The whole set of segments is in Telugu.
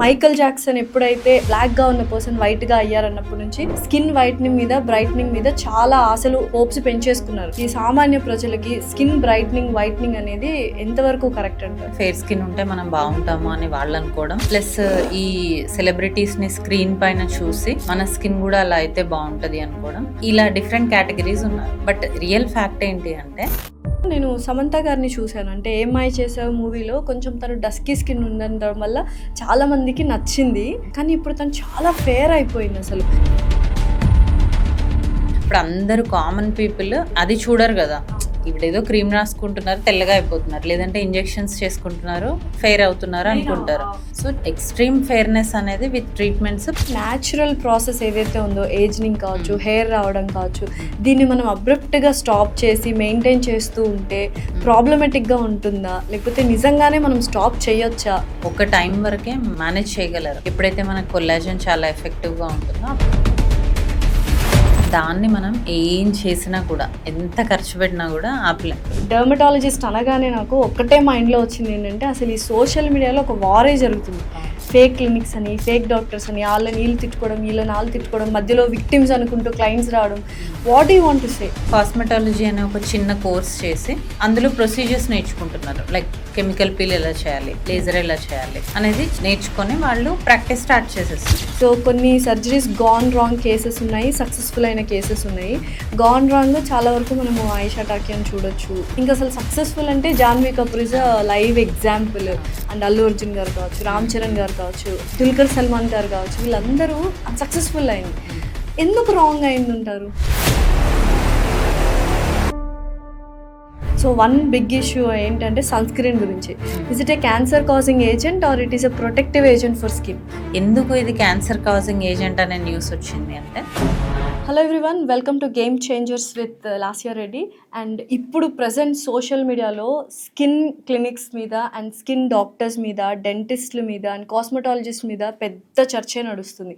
మైకల్ జాక్సన్ ఎప్పుడైతే బ్లాక్ గా ఉన్న పర్సన్ వైట్ గా అయ్యారన్నప్పటి నుంచి స్కిన్ వైట్నింగ్ మీద బ్రైట్నింగ్ మీద చాలా ఆశలు హోప్స్ పెంచేసుకున్నారు. ఈ సామాన్య ప్రజలకి స్కిన్ బ్రైట్నింగ్ వైట్నింగ్ అనేది ఎంతవరకు కరెక్ట్ అంటారు? ఫేర్ స్కిన్ ఉంటే మనం బాగుంటాము అని వాళ్ళు అనుకోవడం, ప్లస్ ఈ సెలబ్రిటీస్ ని స్క్రీన్ పైన చూసి మన స్కిన్ కూడా అలా అయితే బాగుంటది అనుకోవడం, ఇలా డిఫరెంట్ కేటగిరీస్ ఉన్నారు. బట్ రియల్ ఫ్యాక్ట్ ఏంటి అంటే, నేను సమంత గారిని చూశాను. అంటే ఏమ్మాయి చేసావు మూవీలో కొంచెం తను డస్కీ స్కిన్ ఉండడం వల్ల చాలా మందికి నచ్చింది, కానీ ఇప్పుడు తను చాలా ఫేర్ అయిపోయింది. అసలు ఇప్పుడు అందరూ కామన్ పీపుల్ అది చూడరు కదా. ఇప్పుడు ఏదో క్రీమ్ రాసుకుంటున్నారు, తెల్లగా అయిపోతున్నారు, లేదంటే ఇంజెక్షన్స్ చేసుకుంటున్నారు, ఫెయిర్ అవుతున్నారు అనుకుంటారు. సో ఎక్స్ట్రీమ్ ఫెయిర్నెస్ అనేది విత్ ట్రీట్మెంట్స్, న్యాచురల్ ప్రాసెస్ ఏదైతే ఉందో, ఏజింగ్ కావచ్చు, హెయిర్ రావడం కావచ్చు, దీన్ని మనం అబ్రప్ట్గా స్టాప్ చేసి మెయింటైన్ చేస్తూ ఉంటే ప్రాబ్లమెటిక్గా ఉంటుందా, లేకపోతే నిజంగానే మనం స్టాప్ చేయొచ్చా? ఒక టైం వరకే మేనేజ్ చేయగలరు. ఎప్పుడైతే మనకు కొల్లాజన్ చాలా ఎఫెక్టివ్గా ఉంటుందో దాన్ని మనం ఏం చేసినా కూడా, ఎంత ఖర్చు పెట్టినా కూడా ఆపలేం. డర్మటాలజిస్ట్ అనగానే నాకు ఒక్కటే మైండ్లో వచ్చింది ఏంటంటే, అసలు ఈ సోషల్ మీడియాలో ఒక వారే జరుగుతుంది. ఫేక్ క్లినిక్స్ అని, ఫేక్ డాక్టర్స్ అని, వాళ్ళని వీళ్ళు తిట్టుకోవడం, వీళ్ళని వాళ్ళు తిట్టుకోవడం, మధ్యలో విక్టిమ్స్ అనుకుంటూ క్లయింట్స్ రావడం. What you want to say? Cosmetology అనే ఒక చిన్న కోర్స్ చేసి అందులో ప్రొసీజర్స్ నేర్చుకుంటున్నారు. లైక్ కెమికల్ పీల్ ఎలా చేయాలి, లేజర్ ఎలా చేయాలి అనేది నేర్చుకొని వాళ్ళు ప్రాక్టీస్ స్టార్ట్ చేసేస్తారు. సో కొన్ని సర్జరీస్ గాన్ రాంగ్ కేసెస్ ఉన్నాయి, సక్సెస్ఫుల్ అయిన కేసెస్ ఉన్నాయి. గాన్ రాంగ్ చాలా వరకు మనము ఆయిషా టాకీ అని చూడొచ్చు. ఇంకా అసలు సక్సెస్ఫుల్ అంటే Janhvi Kapoor is a live example. And Allu Arjun గారు కావచ్చు, రామ్ చరణ్ గారు కావచ్చు, దుల్కర్ సల్మాన్ గారు కావచ్చు, వీళ్ళందరూ సక్సెస్ఫుల్ అయింది. ఎందుకు రాంగ్ అయింది అంటారు? సో వన్ బిగ్ ఇష్యూ ఏంటంటే సన్ స్క్రీన్ గురించి. Is it a cancer causing agent or it is a protective agent for skin? ఎందుకు ఇది క్యాన్సర్ కాజింగ్ ఏజెంట్ అనే న్యూస్ వచ్చింది అంటే, hello everyone, welcome to game changers with Lasya Reddy. And ఇప్పుడు ప్రజెంట్ సోషల్ మీడియాలో స్కిన్ క్లినిక్స్ మీద అండ్ స్కిన్ డాక్టర్స్ మీద, డెంటిస్ట్ల మీద అండ్ కాస్మెటాలజిస్ట్ మీద పెద్ద చర్చే నడుస్తుంది.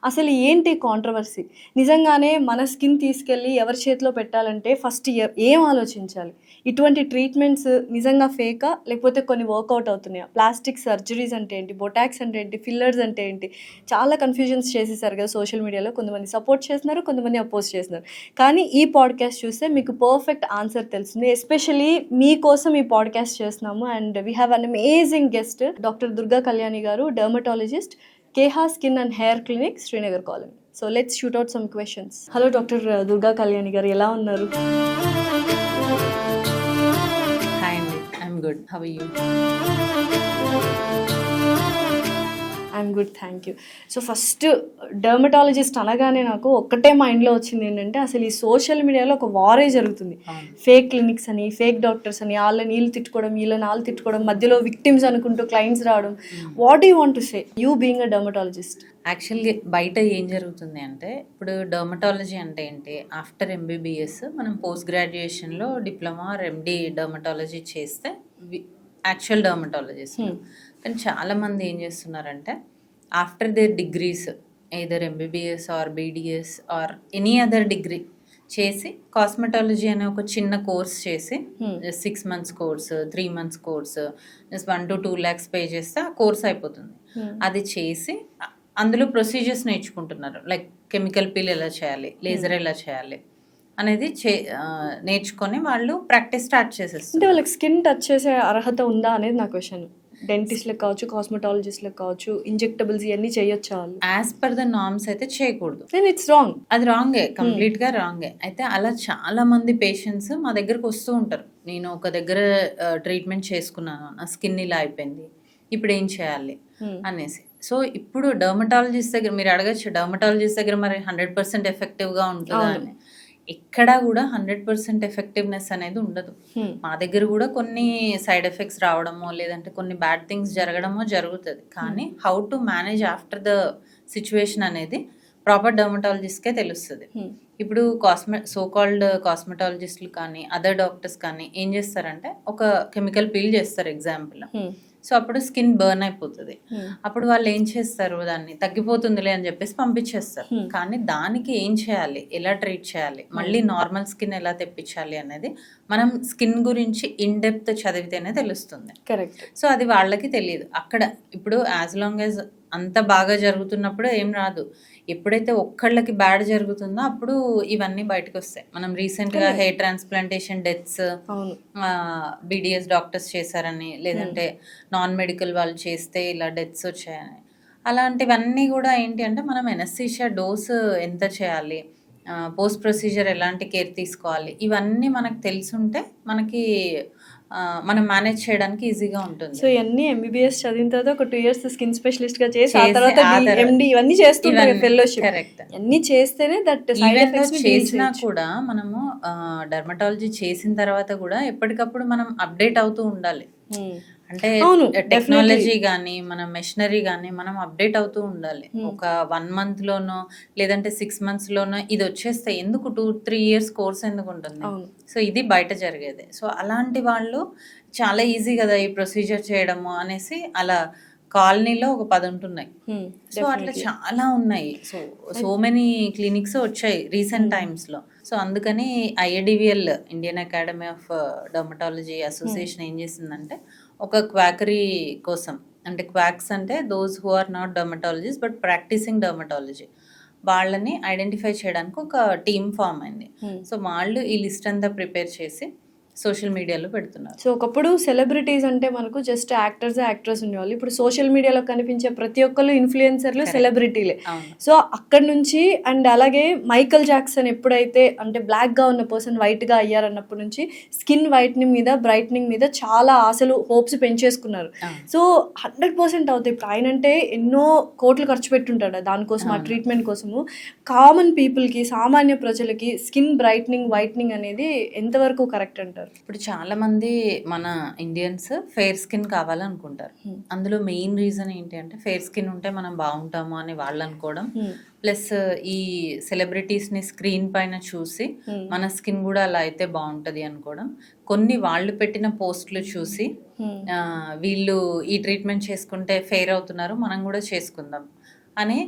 అసలు ఏంటి కాంట్రవర్సీ? నిజంగానే మన స్కిన్ తీసుకెళ్ళి ఎవరి చేతిలో పెట్టాలంటే ఫస్ట్ ఏం ఆలోచించాలి? ఇటువంటి ట్రీట్మెంట్స్ నిజంగా ఫేకా, లేకపోతే కొన్ని వర్కౌట్ అవుతున్నాయా? ప్లాస్టిక్ సర్జరీస్ అంటే ఏంటి, బొటాక్స్ అంటే ఏంటి, ఫిల్లర్స్ అంటే ఏంటి? చాలా కన్ఫ్యూజన్స్ చేసేసారు కదా సోషల్ మీడియాలో. కొంతమంది సపోర్ట్ చేస్తున్నారు, కొంతమంది అపోజ్ చేస్తున్నారు. కానీ ఈ పాడ్కాస్ట్ చూస్తే మీకు పర్ఫెక్ట్ ఆన్సర్ తెలుస్తుంది. ఎస్పెషలీ మీకోసం ఈ పాడ్కాస్ట్ చేస్తున్నాము. And we have an amazing guest, doctor Durga Kalyani garu, dermatologist, Keha skin and hair clinic, Srinagar colony. So let's shoot out some questions. Hello doctor Durga Kalyani garu, ఎలా ఉన్నారు? హాయ్ అండి, I'm good, how are you? I'm good, thank you. So first dermatologist అనగానే నాకు ఒక్కటే మైండ్లో వచ్చింది ఏంటంటే, అసలు ఈ సోషల్ మీడియాలో ఒక వారే జరుగుతుంది. ఫేక్ క్లినిక్స్ అని, ఫేక్ డాక్టర్స్ అని, వాళ్ళని వీళ్ళు తిట్టుకోవడం, వీళ్ళని వాళ్ళు తిట్టుకోవడం, మధ్యలో విక్టిమ్స్ అనుకుంటూ క్లయింట్స్ రావడం. What you want to say, you being a dermatologist? యాక్చువల్గా బయట ఏం జరుగుతుంది అంటే, ఇప్పుడు డర్మటాలజీ అంటే ఏంటి, ఆఫ్టర్ ఎంబీబీఎస్ మనం పోస్ట్ గ్రాడ్యుయేషన్లో డిప్లొమా ఆర్ ఎండి డర్మటాలజీ చేస్తే యాక్చువల్ డర్మటాలజిస్ట్. కానీ చాలామంది ఏం చేస్తున్నారంటే, after their degrees either MBBS or BDS or any other degree చేసి కాస్మెటాలజీ అనే ఒక చిన్న కోర్స్ చేసి 6 months course, 3 months course, just 1 to 2 lakhs pay చేస్తే ఆ కోర్స్ అయిపోతుంది. అది చేసి అందులో ప్రొసీజర్స్ నేర్చుకుంటున్నారు. లైక్ కెమికల్ పీల్ ఎలా చేయాలి, లేజర్ ఎలా చేయాలి అనేది నేర్చుకొని వాళ్ళు ప్రాక్టీస్ స్టార్ట్ చేసేస్తారు. అంటే వాళ్ళకి స్కిన్ టచ్ చేసే అర్హత ఉందా అనేది నా క్వశ్చన్. డెంటిస్ట్లకు కావచ్చు, కాస్మెటాలజిస్ట్లకు కావచ్చు, ఇంజెక్టబుల్స్ ఇవన్నీ చేయొచ్చా వాళ్ళు? యాజ్ పర్ ద నార్మ్స్ అయితే చేయకూడదు. Then it's wrong. అది రాంగే, కంప్లీట్గా రాంగే. అయితే అలా చాలా మంది పేషెంట్స్ మా దగ్గరకు వస్తూ ఉంటారు. నేను ఒక దగ్గర ట్రీట్మెంట్ చేసుకున్నాను, నా స్కిన్ ఇలా అయిపోయింది, ఇప్పుడు ఏం చేయాలి అనేసి. సో ఇప్పుడు డర్మటాలజిస్ట్ దగ్గర మీరు అడగచ్చు, డర్మటాలజిస్ట్ దగ్గర మరి 100% ఎఫెక్టివ్గా ఉంటుందా అని. ఎక్కడా కూడా 100% ఎఫెక్టివ్నెస్ అనేది ఉండదు. మా దగ్గర కూడా కొన్ని సైడ్ ఎఫెక్ట్స్ రావడమో, లేదంటే కొన్ని బ్యాడ్ థింగ్స్ జరగడమో జరుగుతుంది. కానీ how to manage after the situation అనేది ప్రాపర్ డర్మటాలజిస్ట్కే తెలుస్తుంది. ఇప్పుడు సో కాల్డ్ కాస్మెటాలజిస్టులు కానీ అదర్ డాక్టర్స్ కానీ ఏం చేస్తారంటే, ఒక కెమికల్ పీల్ చేస్తారు ఎగ్జాంపుల్. సో అప్పుడు స్కిన్ బర్న్ అయిపోతుంది. అప్పుడు వాళ్ళు ఏం చేస్తారు, దాన్ని తగ్గిపోతుందిలే అని చెప్పేసి పంపించేస్తారు. కానీ దానికి ఏం చేయాలి, ఎలా ట్రీట్ చేయాలి, మళ్ళీ నార్మల్ స్కిన్ ఎలా తెప్పించాలి అనేది మనం స్కిన్ గురించి ఇన్ డెప్త్ చదివితేనే తెలుస్తుంది. కరెక్ట్. సో అది వాళ్ళకి తెలియదు. అక్కడ ఇప్పుడు యాజ్ లాంగ్ యాజ్ అంత బాగా జరుగుతున్నప్పుడు ఏం రాదు. ఎప్పుడైతే ఒక్కళ్ళకి బ్యాడ్ జరుగుతుందో అప్పుడు ఇవన్నీ బయటకొస్తాయి. మనం రీసెంట్‌గా హెయిర్ ట్రాన్స్‌ప్లాంటేషన్ డెత్స్ అవును. బీడీఎస్ డాక్టర్స్ చేశారని, లేదంటే నాన్ మెడికల్ వాళ్ళు చేస్తే ఇలా డెత్స్ వచ్చాయని. అలాంటివన్నీ గూడా ఏంటి అంటే మనం ఎనస్థీషియా డోస్ ఎంత చేయాలి? పోస్ట్ ప్రొసీజర్ ఎలాంటి కేర్ తీసుకోవాలి? ఇవన్నీ మనకు తెలిసుంటే మనకి మనం మేనేజ్ చేయడానికి ఈజీగా ఉంటుంది. సో ఇయన్నీ ఎంబీబీఎస్ చదివిన తర్వాత ఒక 2 ఇయర్స్ స్కిన్ స్పెషలిస్ట్‌గా చేసి ఆ చేసి తర్వాత ఆ తర్వాత ఎండీ ఇవన్నీ చేస్తుంటారు ఇవన్నీ ఫెలోషిప్. కరెక్ట్. అన్నీ చేస్తేనే దట్ సైడ్ ఈవెన్ దో ఎఫెక్ట్స్‌ని డీల్ చేసినా చేయొచ్చు. కూడా మనము డెర్మటాలజీ చేసిన తర్వాత కూడా ఎప్పటికప్పుడు మనం అప్డేట్ అవుతూ ఉండాలి. హ్మ్. అంటే అవును. డెఫినెట్‌లీ. టెక్నాలజీ గానీ, మన మెషినరీ గానీ మనం అప్డేట్ అవుతూ ఉండాలి. ఒక 1 మంత్‌లోనో లేదంటే 6 మంత్స్‌లోనో ఇదొచ్చేస్తాయి. ఎందుకు 2, 3 ఇయర్స్ కోర్స్ ఎందుకుంటుంది? అవును. సో ఇది బయట జరిగేదే. సో అలాంటి వాళ్ళు చాలా ఈజీ గదా! ఈ ప్రొసీజర్ చేయడము అనేసి అలా కాలనీలో ఒక 10 ఉంటున్నాయి. హ్మ్. సో అట్లా చాలా ఉన్నాయి. సో మెనీ క్లినిక్స్ వచ్చాయి రీసెంట్ టైమ్స్‌లో. సో అందుకని IADVL Indian academy of dermatology association ఏం చేసిందంటే ఒక క్వాకరీ కోసం, అంటే క్వాక్స్ అంటే those who are not dermatologist but practising dermatology, వాళ్ళని ఐడెంటిఫై చేయడానికి ఒక టీమ్ ఫామ్ అయింది. సో వాళ్ళు ఈ లిస్ట్ అంతా ప్రిపేర్ చేసి సోషల్ మీడియాలో పెడుతున్నారు. సో ఒకప్పుడు సెలబ్రిటీస్ అంటే మనకు జస్ట్ యాక్టర్స్ ఉండేవాళ్ళు. ఇప్పుడు సోషల్ మీడియాలో కనిపించే ప్రతి ఒక్కళ్ళు ఇన్ఫ్లుయెన్సర్లు సెలబ్రిటీలే. అవును. సో అక్కడి నుంచి అండ్ అలాగే మైకల్ జాక్సన్ ఎప్పుడైతే అంటే బ్లాక్‌గా ఉన్న పర్సన్ వైట్‌గా అయ్యారన్నప్పటి నుంచి స్కిన్ వైట్నింగ్ మీద, బ్రైట్నింగ్ మీద చాలా ఆశలు, హోప్స్ పెంచేసుకున్నారు. సో 100% అవుతాయి. ఇప్పుడు ఆయనంటే ఎన్నో కోట్లు ఖర్చు పెట్టుంటాడు దానికోసం, ఆ ట్రీట్మెంట్ కోసము. కామన్ పీపుల్‌కి, సామాన్య ప్రజలకి స్కిన్ బ్రైట్నింగ్, వైట్నింగ్ అనేది ఎంతవరకు కరెక్ట్ అంటారు? ఇప్పుడు చాలా మంది మన ఇండియన్స్ ఫెయిర్ స్కిన్ కావాలనుకుంటారు. అందులో మెయిన్ రీజన్ ఏంటి అంటే ఫెయిర్ స్కిన్ ఉంటే మనం బాగుంటాము అని వాళ్ళు అనుకోవడం, ప్లస్ ఈ సెలబ్రిటీస్ని స్క్రీన్ పైన చూసి మన స్కిన్ కూడా అలా అయితే బాగుంటుంది అనుకోవడం, కొన్ని వాళ్ళు పెట్టిన పోస్టులు చూసి వీళ్ళు ఈ ట్రీట్మెంట్ చేసుకుంటే ఫెయిర్ అవుతున్నారు, మనం కూడా చేసుకుందాం అని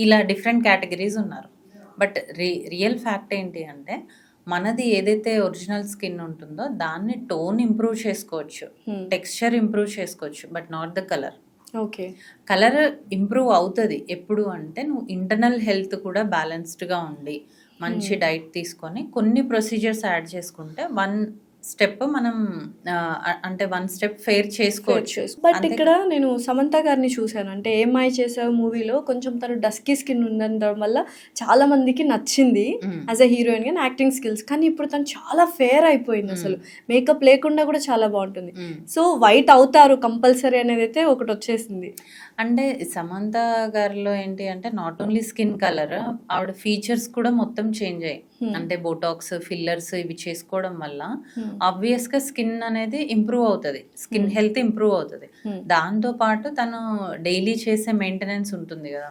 ఇలా డిఫరెంట్ కేటగిరీస్ ఉన్నారు. బట్ రియల్ ఫ్యాక్ట్ ఏంటి అంటే మనది ఏదైతే ఒరిజినల్ స్కిన్ ఉంటుందో దాన్ని టోన్ ఇంప్రూవ్ చేసుకోవచ్చు, టెక్స్చర్ ఇంప్రూవ్ చేసుకోవచ్చు, but not the colour. Okay. Colour improve అవుతుంది ఎప్పుడు అంటే నువ్వు ఇంటర్నల్ హెల్త్ కూడా బ్యాలెన్స్డ్గా ఉండి మంచి డైట్ తీసుకొని కొన్ని ప్రొసీజర్స్ యాడ్ చేసుకుంటే 1 స్టెప్ మనం అంటే 1 స్టెప్ ఫెయిర్ చేసుకోవచ్చు. బట్ ఇక్కడ నేను సమంత గారిని చూశాను. అంటే ఏమై చేసావు మూవీలో కొంచెం తను డస్కీ స్కిన్ ఉండడం వల్ల చాలా మందికి నచ్చింది యాజ్ అ హీరోయిన్ గా యాక్టింగ్ స్కిల్స్. కానీ ఇప్పుడు తను చాలా ఫేర్ అయిపోయింది, అసలు మేకప్ లేకుండా కూడా చాలా బాగుంటుంది. సో వైట్ అవుతారు కంపల్సరీ అనేది అయితే ఒకటి వచ్చేసింది. అంటే సమంత గారిలో ఏంటి అంటే నాట్ ఓన్లీ స్కిన్ కలర్, ఆవిడ ఫీచర్స్ కూడా మొత్తం చేంజ్ అయ్యాయి. అంటే బోటాక్స్, ఫిల్లర్స్ ఇవి చేసుకోవడం వల్ల ఆబ్వియస్ గా స్కిన్ అనేది ఇంప్రూవ్ అవుతుంది, స్కిన్ హెల్త్ ఇంప్రూవ్ అవుతుంది. దాంతో పాటు తను డైలీ చేసే మెయింటెనెన్స్ ఉంటుంది కదా,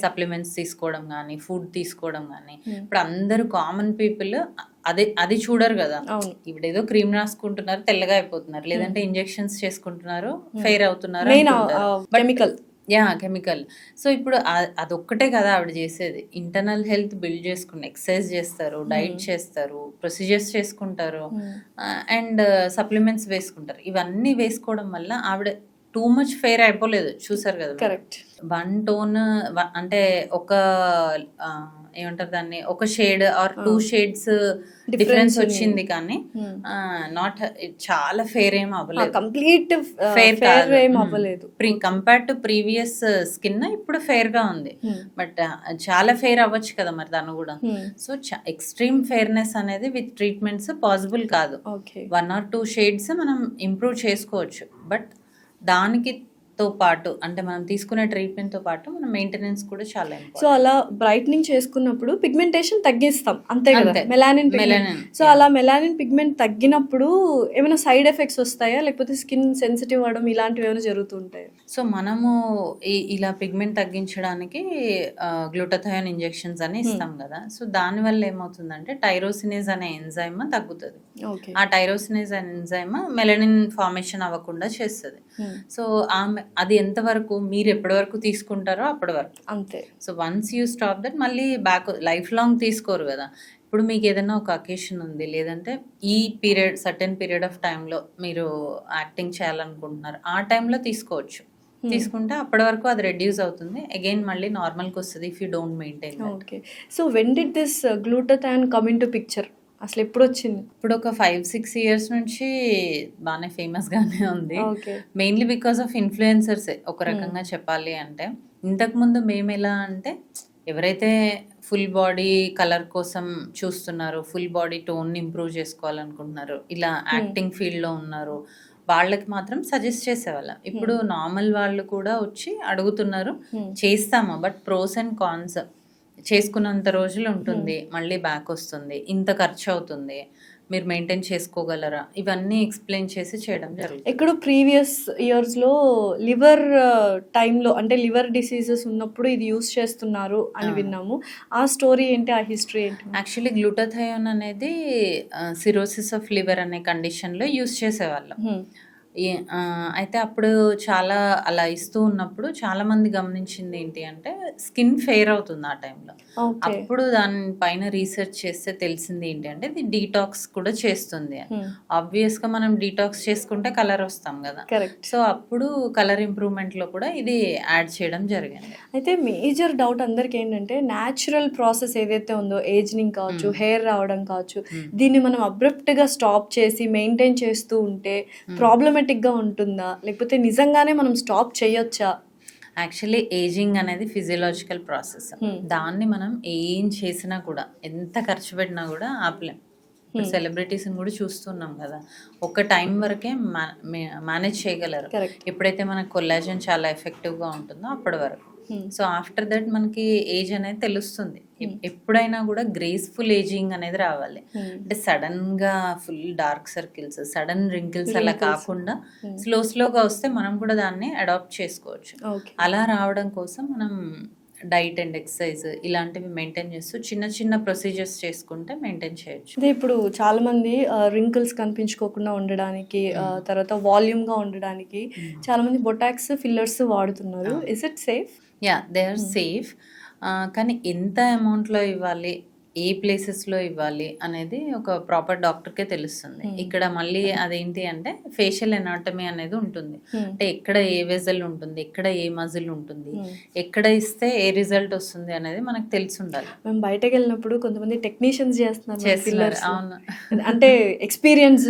సప్లిమెంట్స్ తీసుకోవడం కానీ, ఫుడ్ తీసుకోవడం కానీ. ఇప్పుడు అందరూ కామన్ పీపుల్ అది చూడరు కదా, ఇప్పుడు ఏదో క్రీమ్ రాసుకుంటున్నారు తెల్లగా అయిపోతున్నారు, లేదంటే ఇంజెక్షన్స్ చేసుకుంటున్నారు ఫెయిర్ అవుతున్నారు, కెమికల్. సో ఇప్పుడు అదొక్కటే కదా ఆవిడ చేసేది. ఇంటర్నల్ హెల్త్ బిల్డ్ చేసుకుని ఎక్సర్సైజ్ చేస్తారు, డైట్ చేస్తారు, ప్రొసీజర్స్ చేసుకుంటారు, అండ్ సప్లిమెంట్స్ వేసుకుంటారు. ఇవన్నీ వేసుకోవడం వల్ల ఆవిడ టూ మచ్ ఫెయిర్ అయిపోలేదు, చూసారు కదా. కరెక్ట్. 1 టోన్ అంటే ఒక ఏమంటారు దాన్ని, ఒక షేడ్ ఆర్ 2 షేడ్స్ డిఫరెన్స్ వచ్చింది, కానీ నాట్ చాలా ఫెయిర్ ఏం అవ్వలేదు, కంప్లీట్ ఫెయిర్ ఏం అవ్వలేదు. కంపేర్ టు ప్రీవియస్ స్కిన్ ఇప్పుడు ఫెయిర్ గా ఉంది, బట్ చాలా ఫెయిర్ అవ్వచ్చు కదా మరి తను కూడా. సో ఎక్స్ట్రీమ్ ఫెయిర్నెస్ అనేది విత్ ట్రీట్మెంట్స్ పాసిబుల్ కాదు. 1 or 2 షేడ్స్ మనం ఇంప్రూవ్ చేసుకోవచ్చు, బట్ దానికి తో పాటు అంటే మనం తీసుకునే ట్రీట్మెంట్ తో పాటు మన మెయింటెనెన్స్ కూడా చాలా ఇంపార్టెంట్. సో అలా బ్రైట్నింగ్ చేసుకున్నప్పుడు పిగ్మెంటేషన్ తగ్గిస్తాం అంతే కదా, మెలానిన్. సో అలా మెలానిన్ పిగ్మెంట్ తగ్గినప్పుడు ఏమైనా సైడ్ ఎఫెక్ట్స్ వస్తాయా, లేకపోతే స్కిన్ సెన్సిటివ్ అవడం ఇలాంటివి ఏమైనా జరుగుతుంటాయి? సో మనము ఇలా పిగ్మెంట్ తగ్గించడానికి గ్లూటాథయోన్ ఇంజెక్షన్స్ అని ఇస్తాం కదా. సో దానివల్ల ఏమవుతుందంటే టైరోసినేజ్ అనే ఎంజైమ్ తగ్గుతుంది. ఆ టైరోసినేజ్ అనే ఎంజైమ్ మెలనిన్ ఫార్మేషన్ అవ్వకుండా చేస్తుంది. సో అది ఎంతవరకు మీరు ఎప్పటి వరకు తీసుకుంటారో అప్పటి వరకు అంతే. So once you stop that మళ్ళీ బ్యాక్ లైఫ్ లాంగ్ తీసుకోరు కదా. ఇప్పుడు మీకు ఏదైనా ఒక అకేషన్ ఉంది, లేదంటే ఈ సర్టెన్ పీరియడ్ ఆఫ్ టైంలో మీరు యాక్టింగ్ చేయాలనుకుంటున్నారు, ఆ టైంలో తీసుకోవచ్చు. తీసుకుంటే అప్పటి వరకు అది రెడ్యూస్ అవుతుంది, అగైన్ మళ్ళీ నార్మల్కి వస్తుంది if you don't maintain. Okay. So when did this glutathione come in to picture? అసలు ఎప్పుడు వచ్చింది? ఇప్పుడు ఒక 5-6 ఇయర్స్ నుంచి బాగానే ఫేమస్గానే ఉంది. ఓకే. మెయిన్లీ బికాస్ ఆఫ్ ఇన్ఫ్లుయెన్సర్సే ఒక రకంగా చెప్పాలి అంటే. ఇంతకుముందు మేము ఎలా అంటే ఎవరైతే ఫుల్ బాడీ కలర్ కోసం చూస్తున్నారు, ఫుల్ బాడీ టోన్ ఇంప్రూవ్ చేసుకోవాలనుకుంటున్నారు, ఇలా యాక్టింగ్ ఫీల్డ్లో ఉన్నారు, వాళ్ళకి మాత్రం సజెస్ట్ చేసేవాళ్ళం. ఇప్పుడు నార్మల్ వాళ్ళు కూడా వచ్చి అడుగుతున్నారు, చేస్తాము, బట్ ప్రోస్ అండ్ కాన్స్, చేసుకున్నంత రోజులు ఉంటుంది, మళ్ళీ బ్యాక్ వస్తుంది, ఇంత ఖర్చు అవుతుంది, మీరు మెయింటైన్ చేసుకోగలరా, ఇవన్నీ ఎక్స్ప్లెయిన్ చేసి చేయడం జరుగుతుంది. ఎక్కడో ప్రీవియస్ ఇయర్స్లో లివర్ టైంలో అంటే లివర్ డిసీజెస్ ఉన్నప్పుడు ఇది యూస్ చేస్తున్నారు అని విన్నాము. ఆ స్టోరీ ఏంటి, ఆ హిస్టరీ ఏంటి? యాక్చువల్లీ గ్లూటాథయోన్ అనేది సిరోసిస్ ఆఫ్ లివర్ అనే కండిషన్లో యూస్ చేసేవాళ్ళం. అయితే అప్పుడు చాలా అలా ఇస్తూ ఉన్నప్పుడు చాలా మంది గమనించింది ఏంటి అంటే స్కిన్ ఫెయిర్ అవుతుంది ఆ టైంలో. అప్పుడు దానిపైన రీసెర్చ్ చేస్తే తెలిసింది ఏంటి అంటే ఇది డీటాక్స్ కూడా చేస్తుంది అని. ఆబ్వియస్గా మనం డీటాక్స్ చేసుకుంటే కలర్ వస్తాం కదా, సో అప్పుడు కలర్ ఇంప్రూవ్మెంట్లో కూడా ఇది యాడ్ చేయడం జరిగింది. అయితే మేజర్ డౌట్ అందరికి ఏంటంటే న్యాచురల్ ప్రాసెస్ ఏదైతే ఉందో, ఏజింగ్ కావచ్చు, హెయిర్ రావడం కావచ్చు, దీన్ని మనం అబ్రప్ట్గా స్టాప్ చేసి మెయింటైన్ చేస్తూ ఉంటే ప్రాబ్లమేటిక్గా ఉంటుందా, లేకపోతే నిజంగానే మనం స్టాప్ చేయొచ్చా? యాక్చువల్లీ ఏజింగ్ అనేది ఫిజియలాజికల్ ప్రాసెస్. దాన్ని మనం ఏం చేసినా కూడా, ఎంత ఖర్చు పెట్టినా కూడా ఆపలేం. ఇప్పుడు సెలబ్రిటీస్ని కూడా చూస్తున్నాం కదా, ఒక టైం వరకే మేనేజ్ చేయగలరు. ఎప్పుడైతే మనకు కొల్లాజన్ చాలా ఎఫెక్టివ్గా ఉంటుందో అప్పటి వరకు. సో ఆఫ్టర్ దట్ మనకి ఏజ్ అనేది తెలుస్తుంది. ఎప్పుడైనా కూడా గ్రేస్ఫుల్ ఏజింగ్ అనేది రావాలి. అంటే సడన్ గా full dark circles, sudden wrinkles అలా కాకుండా స్లోగా వస్తే మనం కూడా దాన్ని అడాప్ట్ చేసుకోవచ్చు. అలా రావడం కోసం మనం డైట్ అండ్ ఎక్సర్సైజ్ ఇలాంటివి మెయింటైన్ చేస్తూ చిన్న చిన్న ప్రొసీజర్స్ చేసుకుంటే మెయింటైన్ చేయొచ్చు. అదే ఇప్పుడు చాలా మంది రింకిల్స్ కనిపించుకోకుండా ఉండడానికి, తర్వాత వాల్యూమ్గా ఉండడానికి చాలా మంది బొటాక్స్, ఫిల్లర్స్ వాడుతున్నారు. Is it safe? Yeah, they are safe. కానీ ఎంత అమౌంట్లో ఇవ్వాలి, ఏ ప్లేసెస్లో ఇవ్వాలి అనేది ఒక ప్రాపర్ డాక్టర్కే తెలుస్తుంది. ఇక్కడ మళ్ళీ అదేంటి అంటే ఫేషియల్ ఎనాటమీ అనేది ఉంటుంది. అంటే ఎక్కడ ఏ వెజల్ ఉంటుంది, ఎక్కడ ఏ మజిల్ ఉంటుంది, ఎక్కడ ఇస్తే ఏ రిజల్ట్ వస్తుంది అనేది మనకు తెలిసి ఉండాలి. మేము బయటకు వెళ్ళినప్పుడు కొంతమంది టెక్నీషియన్స్ చేస్తున్నారు. అవును, అంటే ఎక్స్పీరియన్స్,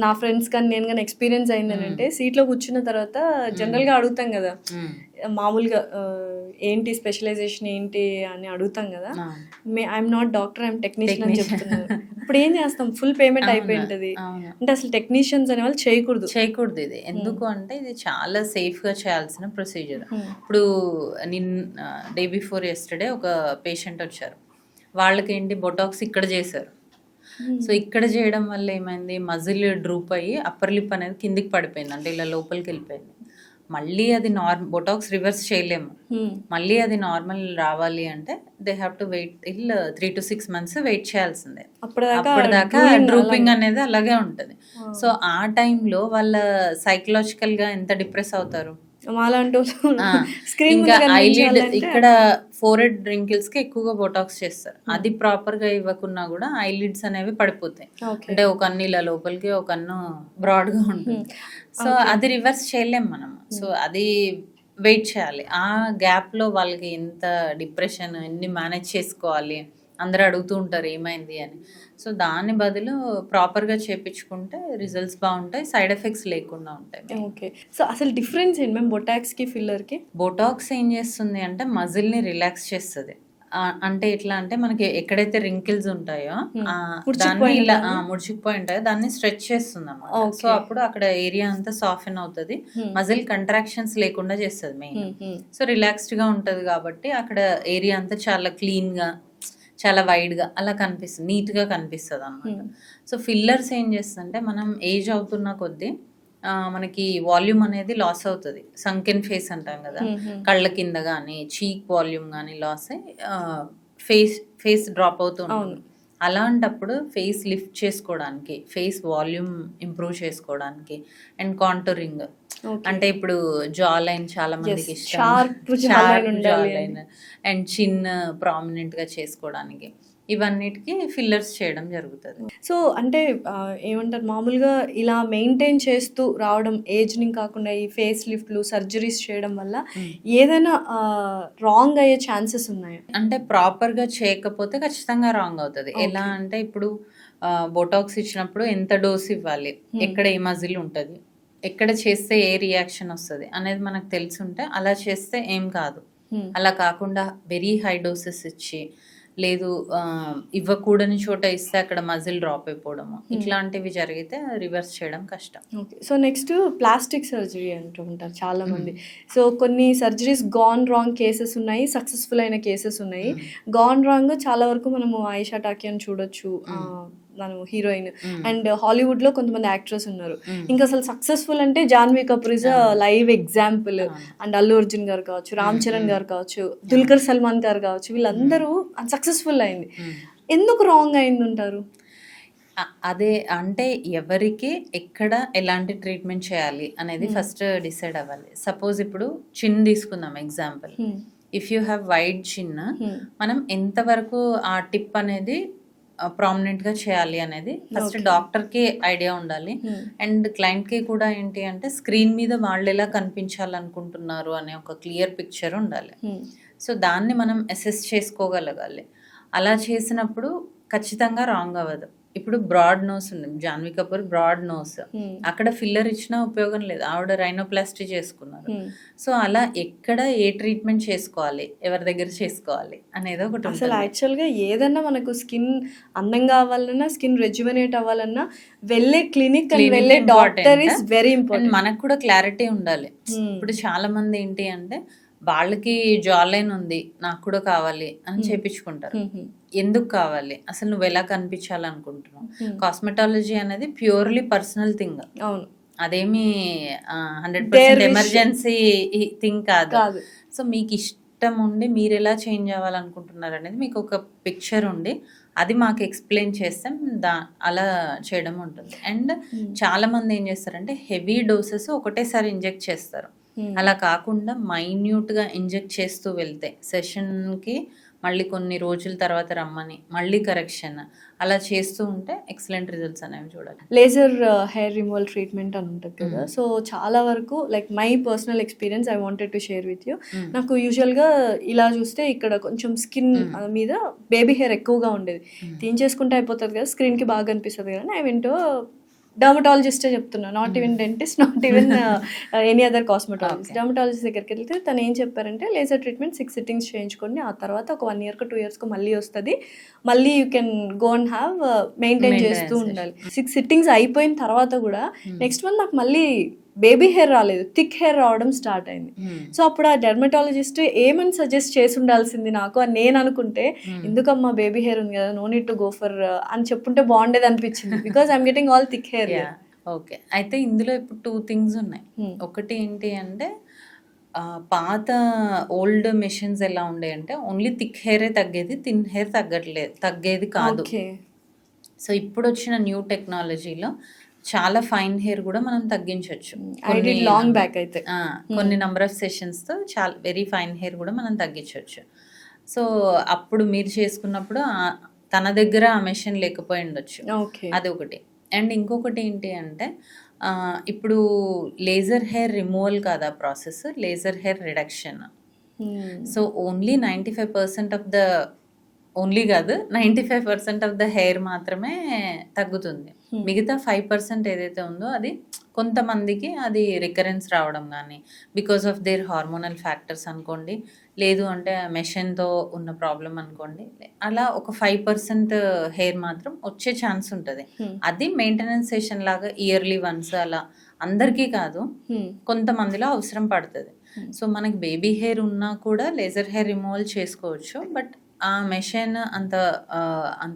నా ఫ్రెండ్స్ కానీ నేను కానీ ఎక్స్పీరియన్స్ అయిందని అంటే సీట్లో కూర్చున్న తర్వాత జనరల్గా అడుగుతాం కదా, మామూలుగా ఏంటి స్పెషలైజేషన్ ఏంటి అని అడుగుతాం కదా, I'm not doctor, I'm technician అని చెప్తున్నారు. ఇప్పుడు ఏం చేస్తాం, ఫుల్ పేమెంట్ అయిపోయింటది. అంటే అసలు టెక్నీషియన్స్ అనే వాళ్ళు చేయకూడదు ఇది. ఎందుకు అంటే ఇది చాలా సేఫ్ గా చేయాల్సిన ప్రొసీజర్. ఇప్పుడు డే బిఫోర్ యెస్టర్డే ఒక పేషెంట్ వచ్చారు, వాళ్ళకి ఏంటి బొటాక్స్ ఇక్కడ చేశారు. సో ఇక్కడ చేయడం వల్ల ఏమైంది, మజిల్ డ్రూప్ అయ్యి అప్పర్ లిప్ అనేది కిందికి పడిపోయింది, అంటే ఇలా లోపలికి వెళ్ళిపోయింది. మళ్ళీ అది బొటాక్స్ రివర్స్ చేయలేము. మళ్ళీ అది నార్మల్ రావాలి అంటే they have to wait 3 to 6 months wait చేయాల్సిందే. అప్పటిదాకా డ్రూపింగ్ అనేది అలాగే ఉంటుంది. సో ఆ టైంలో వాళ్ళ సైకలాజికల్గా ఎంత డిప్రెస్ అవుతారు. ఇంకా ఐలిడ్, ఇక్కడ ఫోరెడ్ రింకిల్స్ కి ఎక్కువగా బొటాక్స్ చేస్తారు. అది ప్రాపర్ గా ఇవ్వకున్నా కూడా ఐలిడ్స్ అనేవి పడిపోతాయి. అంటే ఒక కన్ను ఇలా లోపలికి, ఒక కన్ను బ్రాడ్ గా ఉంటుంది. సో అది రివర్స్ చేయలేం మనం. సో అది వెయిట్ చేయాలి. ఆ గ్యాప్ లో వాళ్ళకి ఎంత డిప్రెషన్, ఎన్ని మేనేజ్ చేసుకోవాలి, అందరూ అడుగుతూ ఉంటారు ఏమైంది అని. సో దాని బదులు ప్రాపర్గా చేయించుకుంటే రిజల్ట్స్ బాగుంటాయి, సైడ్ ఎఫెక్ట్స్ లేకుండా ఉంటాయి. ఓకే. సో అసలు డిఫరెన్స్ ఏంటి మ్యామ్ బొటాక్స్కి, ఫిల్లర్కి? బొటాక్స్ ఏం చేస్తుంది అంటే మజిల్ని రిలాక్స్ చేస్తుంది. అంటే ఎట్లా అంటే మనకి ఎక్కడైతే రింకిల్స్ ఉంటాయో దాన్ని ఇలా ముడిచిపోయి ఉంటాయో దాన్ని స్ట్రెచ్ చేస్తుంది అన్నమాట. సో అప్పుడు అక్కడ ఏరియా అంతా సాఫ్ట్ అవుతుంది, మజిల్ కంట్రాక్షన్స్ లేకుండా చేస్తుంది మెయిన్. సో రిలాక్స్డ్ గా ఉంటది కాబట్టి అక్కడ ఏరియా అంతా చాలా క్లీన్ గా, చాలా వైడ్గా అలా కనిపిస్తుంది, నీట్గా కనిపిస్తుంది అన్నమాట. సో ఫిల్లర్స్ ఏం చేస్తుందంటే మనం ఏజ్ అవుతున్న కొద్దీ మనకి వాల్యూమ్ అనేది లాస్ అవుతుంది. సంకెన్ ఫేస్ అంటాం కదా, కళ్ళ కింద కానీ చీక్ వాల్యూమ్ కానీ లాస్ అయ్యి ఫేస్ డ్రాప్ అవుతూ ఉంటుంది. అలాంటప్పుడు ఫేస్ లిఫ్ట్ చేసుకోవడానికి, ఫేస్ వాల్యూమ్ ఇంప్రూవ్ చేసుకోవడానికి అండ్ కాంటూరింగ్, అంటే ఇప్పుడు జా లైన్ చాలా మందికి ఇష్టం, షార్ప్ జా లైన్ అండ్ చిన్ ప్రామినెంట్ గా చేసుకోవడానికి ఇవన్నిటికి ఫిల్లర్స్ చేయడం జరుగుతుంది. సో అంటే ఏమంటారు మామూలుగా ఇలా మెయింటైన్ చేస్తూ రావడం ఏజ్‌ని కాకుండా ఈ ఫేస్ లిఫ్ట్‌లు, సర్జరీస్ చేయడం వల్ల ఏదైనా రాంగ్ అయ్యే ఛాన్సెస్ ఉన్నాయా? అంటే ప్రాపర్‌గా చేయకపోతే ఖచ్చితంగా రాంగ్ అవుతది. ఎలా అంటే ఇప్పుడు బోటాక్స్ ఇచ్చినప్పుడు ఎంత డోస్ ఇవ్వాలి, ఎక్కడ ఏ మజిల్ ఉంటది, ఎక్కడ చేస్తే ఏ రియాక్షన్ వస్తది అనేది మనకు తెలిసుంటే అలా చేస్తే ఏం కాదు. అలా కాకుండా వెరీ హై డోసెస్ ఇచ్చి లేదు ఇవ్వకూడని చోట ఇస్తే అక్కడ మజిల్ డ్రాప్ అయిపోవడము ఇట్లాంటివి జరిగితే రివర్స్ చేయడం కష్టం. Okay. So next plastic surgery అంటూ ఉంటారు చాలామంది. సో కొన్ని సర్జరీస్ గాన్ రాంగ్ కేసెస్ ఉన్నాయి, సక్సెస్ఫుల్ అయిన కేసెస్ ఉన్నాయి. గాన్ రాంగ్ చాలా వరకు మనము ఆయిషా టాకియాని చూడొచ్చు, మనం హీరోయిన్, అండ్ హాలీవుడ్ లో కొంతమంది యాక్టర్స్ ఉన్నారు. ఇంకా అసలు సక్సెస్ఫుల్ అంటే Janhvi Kapoor is live example. And Allu Arjun గారు కావచ్చు, రామ్ చరణ్ గారు కావచ్చు, దుల్కర్ సల్మాన్ గారు కావచ్చు, వీళ్ళందరూ సక్సెస్ఫుల్ అయింది. ఎందుకు రాంగ్ అయింది అంటారు? అదే అంటే ఎవరికి ఎక్కడ ఎలాంటి ట్రీట్మెంట్ చేయాలి అనేది ఫస్ట్ డిసైడ్ అవ్వాలి. సపోజ్ ఇప్పుడు చిన్ తీసుకుందాం example. If you have wide చిన్, మనం ఎంతవరకు ఆ టిప్ అనేది ప్రామినెంట్ గా చేయాలి అనేది ఫస్ట్ డాక్టర్ కి ఐడియా ఉండాలి. అండ్ క్లయింట్ కి కూడా ఏంటి అంటే స్క్రీన్ మీద వాళ్ళు ఎలా కనిపించాలనుకుంటున్నారు అనే ఒక క్లియర్ పిక్చర్ ఉండాలి. సో దాన్ని మనం అసెస్ చేసుకోగలగాలి. అలా చేసినప్పుడు ఖచ్చితంగా రాంగ్ అవ్వదు. ఇప్పుడు బ్రాడ్ నోస్ ఉంది, జాన్వీ కపూర్ బ్రాడ్ నోస్, అక్కడ ఫిల్లర్ ఇచ్చినా ఉపయోగం లేదు, ఆవిడ రైనోప్లాస్టీ చేసుకున్నారు. సో అలా ఎక్కడ ఏ ట్రీట్మెంట్ చేసుకోవాలి, ఎవరి దగ్గర చేసుకోవాలి అనేది ఒకటి. అసలు యాక్చువల్గా ఏదన్నా మనకు స్కిన్ అందంగా అవ్వాలన్నా, స్కిన్ రెజ్యువనేట్ అవ్వాలన్నా వెళ్ళే క్లినిక్ అండ్ వెళ్ళే డాక్టర్ ఇస్ వెరీ ఇంపార్టెంట్. మనకు కూడా క్లారిటీ ఉండాలి. ఇప్పుడు చాలా మంది ఏంటి అంటే వాళ్ళకి జాలైన్ ఉంది, నాకు కూడా కావాలి అని చేపించుకుంటారు. ఎందుకు కావాలి, అసలు నువ్వు ఎలా కనిపించాలనుకుంటున్నావు? కాస్మెటాలజీ అనేది ప్యూర్లీ పర్సనల్ థింగ్. అవును, అదేమి 100% ఎమర్జెన్సీ థింగ్ కాదు. సో మీకు ఇష్టం ఉండి మీరు ఎలా చేంజ్ అవ్వాలనుకుంటున్నారు అనేది మీకు ఒక పిక్చర్ ఉండి అది మాకు ఎక్స్ప్లెయిన్ చేస్తే అలా చేయడం ఉంటుంది. అండ్ చాలా మంది ఏం చేస్తారంటే హెవీ డోసెస్ ఒకటేసారి ఇంజెక్ట్ చేస్తారు. అలా కాకుండా మైన్యూట్గా ఇంజెక్ట్ చేస్తూ వెళ్తే సెషన్కి మళ్ళీ కొన్ని రోజుల తర్వాత రమ్మని మళ్ళీ కరెక్షన్ అలా చేస్తూ ఉంటే ఎక్సలెంట్ రిజల్ట్స్ అనేవి చూడాలి. లేజర్ హెయిర్ రిమూవల్ ట్రీట్మెంట్ అని ఉంటుంది కదా. సో చాలా వరకు like my personal experience I wanted to share with you. నాకు యూజువల్గా ఇలా చూస్తే ఇక్కడ కొంచెం స్కిన్ మీద బేబీ హెయిర్ ఎక్కువగా ఉండేది. తీయించేసుకుంటే అయిపోతుంది కదా, స్క్రీన్కి బాగా అనిపిస్తుంది కదా. ఐ వెంట్ డర్మటాలజిస్టే చెప్తున్నా, not even dentist, not even any other cosmetologist. Dermatologist దగ్గరికి వెళ్తే తను ఏం చెప్పారంటే లేజర్ ట్రీట్మెంట్ 6 సిట్టింగ్స్ చేయించుకోండి, ఆ తర్వాత ఒక 1 year 2 years మళ్ళీ వస్తుంది, మళ్ళీ you can go and have maintain చేస్తూ ఉండాలి. 6 సిట్టింగ్స్ అయిపోయిన తర్వాత కూడా నెక్స్ట్ మంత్ నాకు మళ్ళీ బేబీ హెయిర్ రాలేదు, థిక్ హెయిర్ రావడం స్టార్ట్ అయింది. సో అప్పుడు ఆ డెర్మటాలజిస్ట్ ఏమని సజెస్ట్ చేసి ఉండాల్సింది నాకు అని నేను అనుకుంటే, ఎందుకమ్మా బేబీ హెయిర్ ఉంది కదా, no need to go for అని చెప్పుంటే బాగుండేది అనిపించింది, because I'm getting all thick hair. Okay, అయితే ఇందులో ఇప్పుడు 2 things ఉన్నాయి. ఒకటి ఏంటి అంటే పాత ఓల్డ్ మెషిన్స్ ఎలా ఉండే అంటే ఓన్లీ థిక్ హెయిరే తగ్గేది, థిన్ హెయిర్ తగ్గేది కాదు. సో ఇప్పుడు వచ్చిన న్యూ టెక్నాలజీలో చాలా ఫైన్ హెయిర్ కూడా మనం తగ్గించవచ్చు. లాంగ్ బ్యాక్ అయితే కొన్ని నెంబర్ ఆఫ్ సెషన్స్తో చాలా వెరీ ఫైన్ హెయిర్ కూడా మనం తగ్గించవచ్చు. సో అప్పుడు మీరు చేసుకున్నప్పుడు తన దగ్గర ఆ మెషిన్ లేకపోయి ఉండొచ్చు, అది ఒకటి. అండ్ ఇంకొకటి ఏంటి అంటే ఇప్పుడు లేజర్ హెయిర్ రిమూవల్ కాదా process, laser hair reduction. So only 95% of the only కాదు 95% ఆఫ్ ద హెయిర్ మాత్రమే తగ్గుతుంది. మిగతా 5% ఏదైతే ఉందో అది కొంతమందికి అది రికరెన్స్ రావడం కానీ because of their hormonal factors అనుకోండి, లేదు అంటే మెషిన్తో ఉన్న ప్రాబ్లం అనుకోండి, అలా ఒక 5% హెయిర్ మాత్రం వచ్చే ఛాన్స్ ఉంటుంది. అది మెయింటెనెన్స్ సెషన్ లాగా ఇయర్లీ వన్స్, అలా అందరికీ కాదు కొంతమందిలో అవసరం పడుతుంది. సో మనకి బేబీ హెయిర్ ఉన్నా కూడా లేజర్ హెయిర్ రిమూవల్ చేసుకోవచ్చు, బట్ ఆ మెషిన్ అంత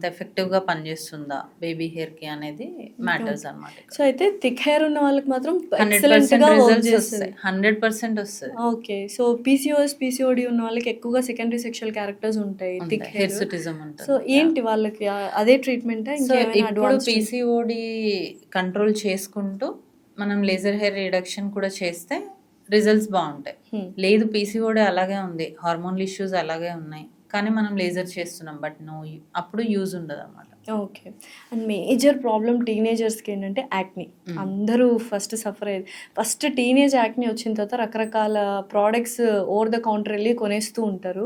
ఎఫెక్టివ్గా పనిచేస్తుందా బేబీ హెయిర్కి అనేది మ్యాటర్స్ అనమాట. సో అయితే థిక్ హెయిర్ ఉన్న వాళ్ళకి మాత్రం 100% వస్తుంది. ఓకే, సో పీసీఓడి ఉన్న వాళ్ళకి ఎక్కువగా సెకండరీ సెక్షువల్ క్యారెక్టర్స్ ఉంటాయి, థిక్ హిర్సుటిజం ఉంటుంది. సో ఏంటి వాళ్ళకి అదే ట్రీట్మెంట్? ఇప్పుడు పీసీఓడి కంట్రోల్ చేసుకుంటూ మనం లేజర్ హెయిర్ రిడక్షన్ కూడా చేస్తే రిజల్ట్స్ బాగుంటాయి. లేదు పీసీఓడి అలాగే ఉంది, హార్మోనల్ ఇష్యూస్ అలాగే ఉన్నాయి, కానీ మనం లేజర్ చేస్తున్నాం, బట్ అప్పుడు యూజ్ ఉండదు అనమాట. ఓకే. అండ్ మేజర్ ప్రాబ్లమ్ టీనేజర్స్‌కి ఏంటంటే యాక్ని. అందరూ ఫస్ట్ సఫర్ అయ్యేది. ఫస్ట్ టీనేజ్ యాక్ని వచ్చిన తర్వాత రకరకాల ప్రోడక్ట్స్ ఓవర్ ద కౌంటర్ వెళ్ళి కొనేస్తూ ఉంటారు.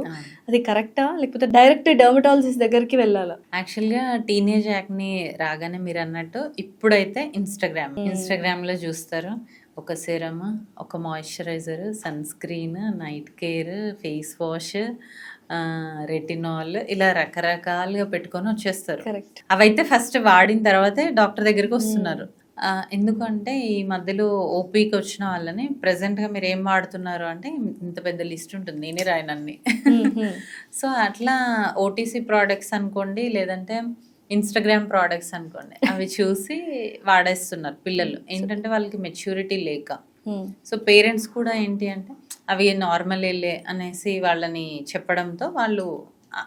అది కరెక్టా? లేకపోతే డైరెక్ట్ డెర్మటాలజిస్ట్ దగ్గరికి వెళ్ళాలా? యాక్చువల్గా టీనేజ్ యాక్ని రాగానే మీరు అన్నట్టు ఇప్పుడైతే ఇన్స్టాగ్రామ్లో చూస్తారు. ఒక సెరమ్, ఒక moisturiser, sunscreen, night care, face wash, retinol, ఇలా రకరకాలుగా పెట్టుకొని వచ్చేస్తారు. కరెక్ట్. అవైతే ఫస్ట్ వాడిన తర్వాతే డాక్టర్ దగ్గరికి వస్తున్నారు. ఎందుకంటే ఈ మధ్యలో ఓపీకి వచ్చిన వాళ్ళని ప్రెసెంట్గా మీరు ఏం వాడుతున్నారు అంటే ఇంత పెద్ద లిస్ట్ ఉంటుంది, నేనే రాయనన్ని. సో అట్లా ఓటీసీ ప్రోడక్ట్స్ అనుకోండి, లేదంటే ఇన్స్టాగ్రామ్ ప్రోడక్ట్స్ అనుకోండి, అవి చూసి వాడేస్తున్నారు పిల్లలు. ఏంటంటే వాళ్ళకి మెచ్యూరిటీ లేక. సో పేరెంట్స్ కూడా ఏంటి అంటే అవి నార్మల్ వెళ్ళే అనేసి వాళ్ళని చెప్పడంతో వాళ్ళు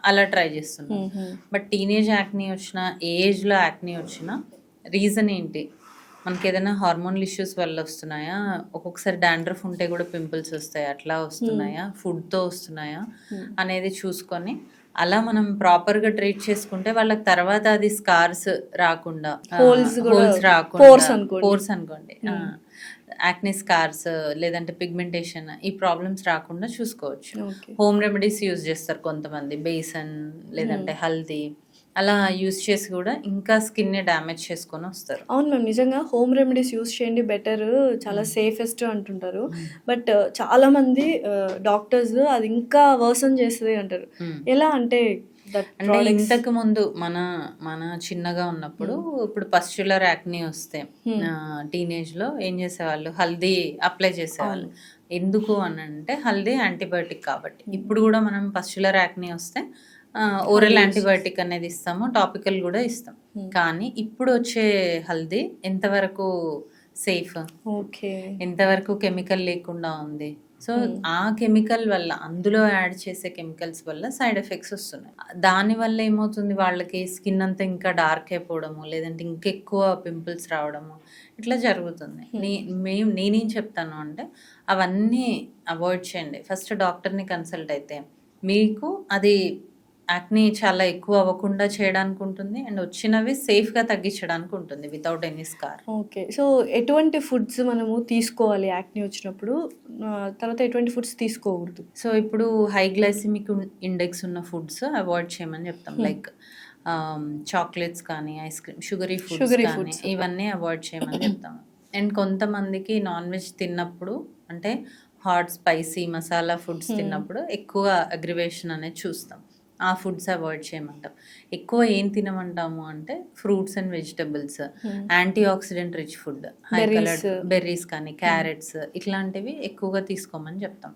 అలా ట్రై చేస్తున్నారు. బట్ టీనేజ్ యాక్ని వచ్చిన, ఏ ఏజ్లో యాక్ని వచ్చిన రీజన్ ఏంటి, మనకి ఏదైనా హార్మోనల్ ఇష్యూస్ వల్ల వస్తున్నాయా, ఒక్కొక్కసారి డాండ్రఫ్ ఉంటే కూడా పింపుల్స్ వస్తాయి, అట్లా వస్తున్నాయా, ఫుడ్తో వస్తున్నాయా అనేది చూసుకొని అలా మనం ప్రాపర్గా ట్రీట్ చేసుకుంటే వాళ్ళకి తర్వాత అది స్కార్స్ రాకుండా, హోల్స్ రాకుండా, పోర్స్ అనుకోండి, యాక్ని స్కార్స్ లేదంటే పిగ్మెంటేషన్, ఈ ప్రాబ్లమ్స్ రాకుండా చూసుకోవచ్చు. హోమ్ రెమెడీస్ యూజ్ చేస్తారు కొంతమంది, బేసన్ లేదంటే హల్దీ, అలా యూజ్ చేసి కూడా ఇంకా స్కిన్ని డ్యామేజ్ చేసుకొని వస్తారు. అవును మ్యామ్, నిజంగా హోమ్ రెమెడీస్ యూజ్ చేయండి, బెటర్, చాలా సేఫెస్ట్ అంటుంటారు. బట్ చాలా మంది డాక్టర్స్ అది ఇంకా వర్సన్ చేస్తుంది అంటారు. ఎలా అంటే ఇంతకు ముందు మన చిన్నగా ఉన్నప్పుడు, ఇప్పుడు పస్చులర్ యాక్ని వస్తే టీనేజ్ లో ఏం చేసేవాళ్ళు, హల్దీ అప్లై చేసేవాళ్ళు. ఎందుకు అని అంటే హల్దీ యాంటీబయాటిక్ కాబట్టి. ఇప్పుడు కూడా మనం పస్చులర్ యాక్ని వస్తే ఓరల్ యాంటీబయాటిక్ అనేది ఇస్తాము, టాపికల్ కూడా ఇస్తాం. కానీ ఇప్పుడు వచ్చే హల్దీ ఎంతవరకు సేఫ్, ఎంతవరకు కెమికల్ లేకుండా ఉంది. సో ఆ కెమికల్ వల్ల, అందులో యాడ్ చేసే కెమికల్స్ వల్ల సైడ్ ఎఫెక్ట్స్ వస్తున్నాయి. దానివల్ల ఏమవుతుంది, వాళ్ళకి స్కిన్ అంతా ఇంకా డార్క్ అయిపోవడము, లేదంటే ఇంకెక్కువ పింపుల్స్ రావడము, ఇట్లా జరుగుతుంది. నేనేం చెప్తాను అంటే అవన్నీ అవాయిడ్ చేయండి. ఫస్ట్ డాక్టర్ని కన్సల్ట్ అయితే మీకు అది యాక్ని చాలా ఎక్కువ అవ్వకుండా చేయడానికి ఉంటుంది, అండ్ వచ్చినవి సేఫ్గా తగ్గించడానికి ఉంటుంది without any scar. Okay. So ఎటువంటి ఫుడ్స్ మనము తీసుకోవాలి యాక్ని వచ్చినప్పుడు, తర్వాత ఎటువంటి ఫుడ్స్ తీసుకోకూడదు? సో ఇప్పుడు హై గ్లైసిమిక్ ఇండెక్స్ ఉన్న ఫుడ్స్ అవాయిడ్ చేయమని చెప్తాం. లైక్ చాక్లెట్స్ కానీ, ఐస్ క్రీమ్, షుగరీ ఫుడ్స్ ఇవన్నీ అవాయిడ్ చేయమని చెప్తాం. అండ్ కొంతమందికి నాన్ వెజ్ తిన్నప్పుడు, అంటే హాట్ స్పైసీ మసాలా ఫుడ్స్ తిన్నప్పుడు ఎక్కువ అగ్రివేషన్ అనేది చూస్తాం. ఆ ఫుడ్స్ అవాయిడ్ చేయమంటాం. ఎక్కువ ఏం తినమంటాము అంటే fruits and vegetables, anti oxidant rich food, high coloured berries కానీ, క్యారెట్స్, ఇట్లాంటివి ఎక్కువగా తీసుకోమని చెప్తాం.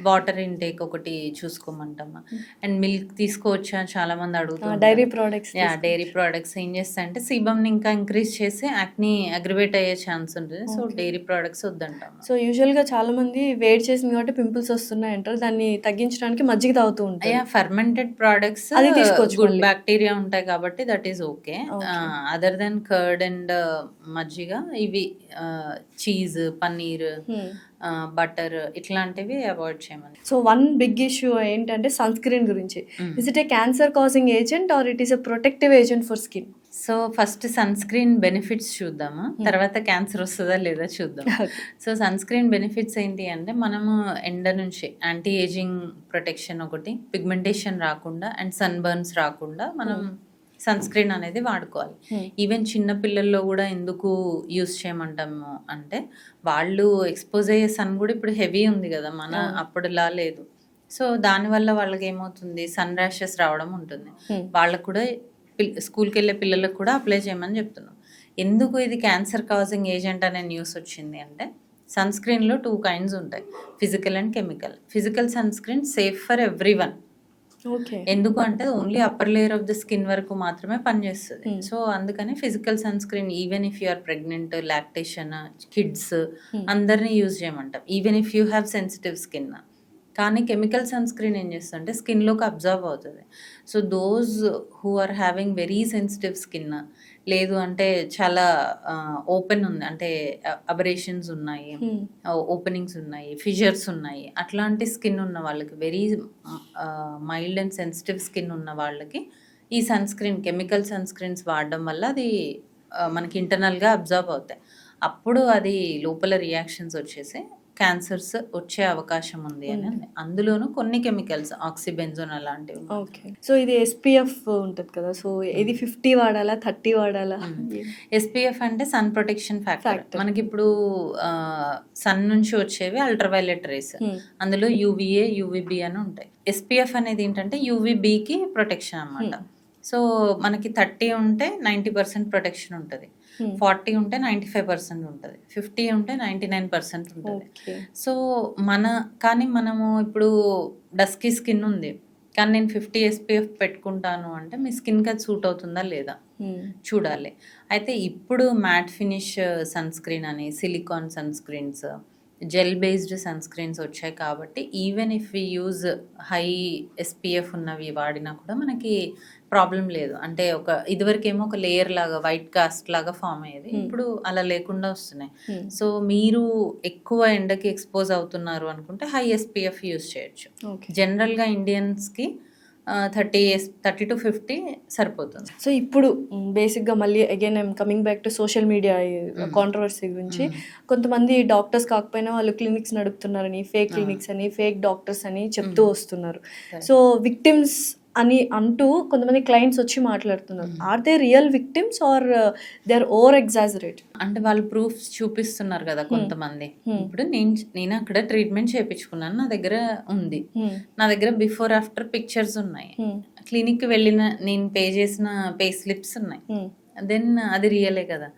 వాటర్ ఇంటేక్ ఒకటి చూసుకోమంటాము. అండ్ మిల్క్ తీసుకోవచ్చా చాలా మంది అడుగుతారు. డైరీ ప్రోడక్ట్స్ ఏం చేస్తాయంటే సీబమ్ని ఇంకా ఇంక్రీజ్ చేసి యాక్ని అగ్రివేట్ అయ్యే ఛాన్స్ ఉంటుంది. సో డైరీ ప్రోడక్ట్స్ వద్దంటాం. సో యూజువల్గా చాలా మంది వేడి చేసింది కాబట్టి పింపుల్స్ వస్తున్నాయి అంటారు, దాన్ని తగ్గించడానికి మజ్జిగ తాగుతూ ఉంటారు. ఫర్మెంటెడ్ ప్రోడక్ట్స్ గుడ్ బ్యాక్టీరియా ఉంటాయి కాబట్టి that is okay. Other than curd and మజ్జిగ, ఇవి చీజ్, పన్నీర్, బటర్, ఇట్లాంటివి అవాయిడ్ చేయమని. సో వన్ బిగ్ ఇష్యూ ఏంటంటే సన్ స్క్రీన్ గురించి. Is it a cancer causing agent or it is a protective agent for skin? So first sunscreen benefits చూద్దాము, తర్వాత క్యాన్సర్ వస్తుందా లేదా చూద్దాం. సో సన్ స్క్రీన్ బెనిఫిట్స్ ఏంటి అంటే మనము ఎండ నుంచి యాంటీ ఏజింగ్ ప్రొటెక్షన్ ఒకటి, పిగ్మెంటేషన్ రాకుండా అండ్ సన్ బర్న్స్ రాకుండా మనం సన్ స్క్రీన్ అనేది వాడుకోవాలి. ఈవెన్ చిన్న పిల్లల్లో కూడా ఎందుకు యూస్ చేయమంటాము అంటే వాళ్ళు ఎక్స్పోజ్ అయ్యే సన్ కూడా ఇప్పుడు హెవీ ఉంది కదా, మన అప్పుడులా లేదు. సో దానివల్ల వాళ్ళకి ఏమవుతుంది, సన్ ర్యాషెస్ రావడం ఉంటుంది. వాళ్ళకు కూడా స్కూల్కి వెళ్ళే పిల్లలకు కూడా అప్లై చేయమని చెప్తున్నాం. ఎందుకు ఇది క్యాన్సర్ కాజింగ్ ఏజెంట్ అనే న్యూస్ వచ్చింది అంటే సన్ స్క్రీన్లో 2 kinds ఉంటాయి, physical and chemical. Physical sun screen safe for everyone. ఎందుకు అంటే only upper layer of the skin వరకు మాత్రమే పనిచేస్తుంది. సో అందుకని physical sun screen even if you are pregnant, lactation, kids అందరినీ యూజ్ చేయమంటాం, even if you have sensitive skin. కానీ కెమికల్ సన్ స్క్రీన్ ఏం చేస్తుందంటే స్కిన్లోకి అబ్జర్వ్ అవుతుంది. So those who are having very sensitive skin, లేదు అంటే చాలా ఓపెన్ ఉంది, అంటే అబరేషన్స్ ఉన్నాయి, ఓపెనింగ్స్ ఉన్నాయి, ఫిజర్స్ ఉన్నాయి, అట్లాంటి స్కిన్ ఉన్న వాళ్ళకి, very mild and sensitive skin ఉన్న వాళ్ళకి ఈ sunscreen, chemical sunscreens వాడడం వల్ల అది మనకి ఇంటర్నల్గా అబ్జర్వ్ అవుతాయి. అప్పుడు అది లోపల రియాక్షన్స్ వచ్చేసి క్యాన్సర్స్ వచ్చే అవకాశం ఉంది అని. అందులోనూ కొన్ని కెమికల్స్, ఆక్సిబెంజోన్ అలాంటివి. ఓకే. సో ఇది SPF ఉంటుంది కదా, సో ఇది 50 వాడాలా 30 వాడాలా? SPF అంటే సన్ ప్రొటెక్షన్ ఫ్యాక్టర్. మనకి ఇప్పుడు సన్ నుంచి వచ్చేవి అల్ట్రావైలెట్ రేస్, అందులో UVA, UVB అని ఉంటాయి. SPF అనేది ఏంటంటే UVBకి ప్రొటెక్షన్ అన్నమాట. సో మనకి 30 ఉంటే 90% ప్రొటెక్షన్ ఉంటుంది, 40 ఉంటే 95% ఉంటుంది, 50 ఉంటే 99% ఉంటుంది. సో కానీ మనము ఇప్పుడు డస్కీ స్కిన్ ఉంది కానీ నేను 50 SPF పెట్టుకుంటాను అంటే మీ స్కిన్కి అది సూట్ అవుతుందా లేదా చూడాలి. అయితే ఇప్పుడు మ్యాట్ ఫినిష్ సన్ స్క్రీన్ అని, silicone sunscreens, gel based sunscreens వచ్చాయి కాబట్టి even if we use high SPF ఉన్నవి వాడినా కూడా మనకి ప్రాబ్లం లేదు. అంటే ఇదివరకేమో ఒక లేయర్ లాగా, వైట్ కాస్ట్ లాగా ఫామ్ అయ్యేది, ఇప్పుడు అలా లేకుండా వస్తున్నాయి. సో మీరు ఎక్కువ ఎండకి ఎక్స్పోజ్ అవుతున్నారు అనుకుంటే హై SPF యూజ్ చేయొచ్చు. జనరల్గా ఇండియన్స్కి 30 to 50 సరిపోతుంది. సో ఇప్పుడు బేసిక్గా మళ్ళీ again I'm coming back to social media controversy గురించి. కొంతమంది డాక్టర్స్ కాకపోయినా వాళ్ళు క్లినిక్స్ నడుపుతున్నారని, ఫేక్ క్లినిక్స్ అని, ఫేక్ డాక్టర్స్ అని చెప్తూ వస్తున్నారు. సో విక్టిమ్స్ అని అంటూ కొంతమంది క్లయింట్స్ వచ్చి మాట్లాడుతున్నారు. Are they real victims or they are over exaggerate? అంటే వాళ్ళు ప్రూఫ్స్ చూపిస్తున్నారు కదా కొంతమంది. ఇప్పుడు నేను అక్కడ ట్రీట్మెంట్ చేయించుకున్నాను, నా దగ్గర ఉంది, నా దగ్గర బిఫోర్ ఆఫ్టర్ పిక్చర్స్ ఉన్నాయి, క్లినిక్ వెళ్ళిన నేను పే చేసిన పే స్లిప్స్ ఉన్నాయి, దెన్ అది రియలే కదా.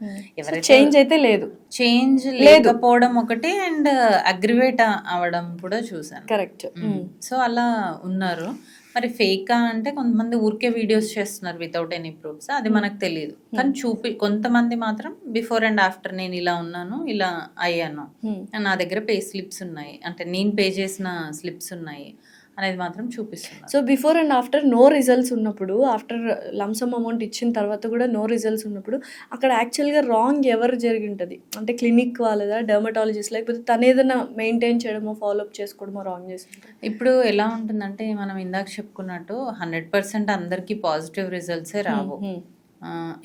ఎవరైతే చేంజ్ అయితే లేదు, చేంజ్ లేకపోవడం ఒకటి, అండ్ అగ్రివేట్ అవడం కూడా చూసాను. కరెక్ట్. సో అలా ఉన్నారు. మరి ఫేకా అంటే కొంతమంది ఊరికే వీడియోస్ చేస్తున్నారు వితౌట్ ఎనీ ప్రూఫ్స్, అది మనకు తెలియదు. కానీ కొంతమంది మాత్రం బిఫోర్ అండ్ ఆఫ్టర్ నేను ఇలా ఉన్నాను, ఇలా అయ్యాను, నా దగ్గర పే స్లిప్స్ ఉన్నాయి, అంటే నేను పే చేసిన స్లిప్స్ ఉన్నాయి అనేది మాత్రం చూపిస్తున్నారు. So before and after no results ఉన్నప్పుడు, ఆఫ్టర్ లంసమ్ అమౌంట్ ఇచ్చిన తర్వాత కూడా నో రిజల్ట్స్ ఉన్నప్పుడు అక్కడ యాక్చువల్గా రాంగ్ ఎవరు జరిగి ఉంటుంది? అంటే క్లినిక్ వాళ్ళదా, డర్మటాలజిస్ట్, లేకపోతే తను ఏదైనా మెయింటైన్ చేయడమో, ఫాలోఅప్ చేసుకోవడమో రాంగ్ చేస్తుంటారు? ఇప్పుడు ఎలా ఉంటుందంటే మనం ఇందాక చెప్పుకున్నట్టు 100% అందరికీ పాజిటివ్ రిజల్ట్సే రావు.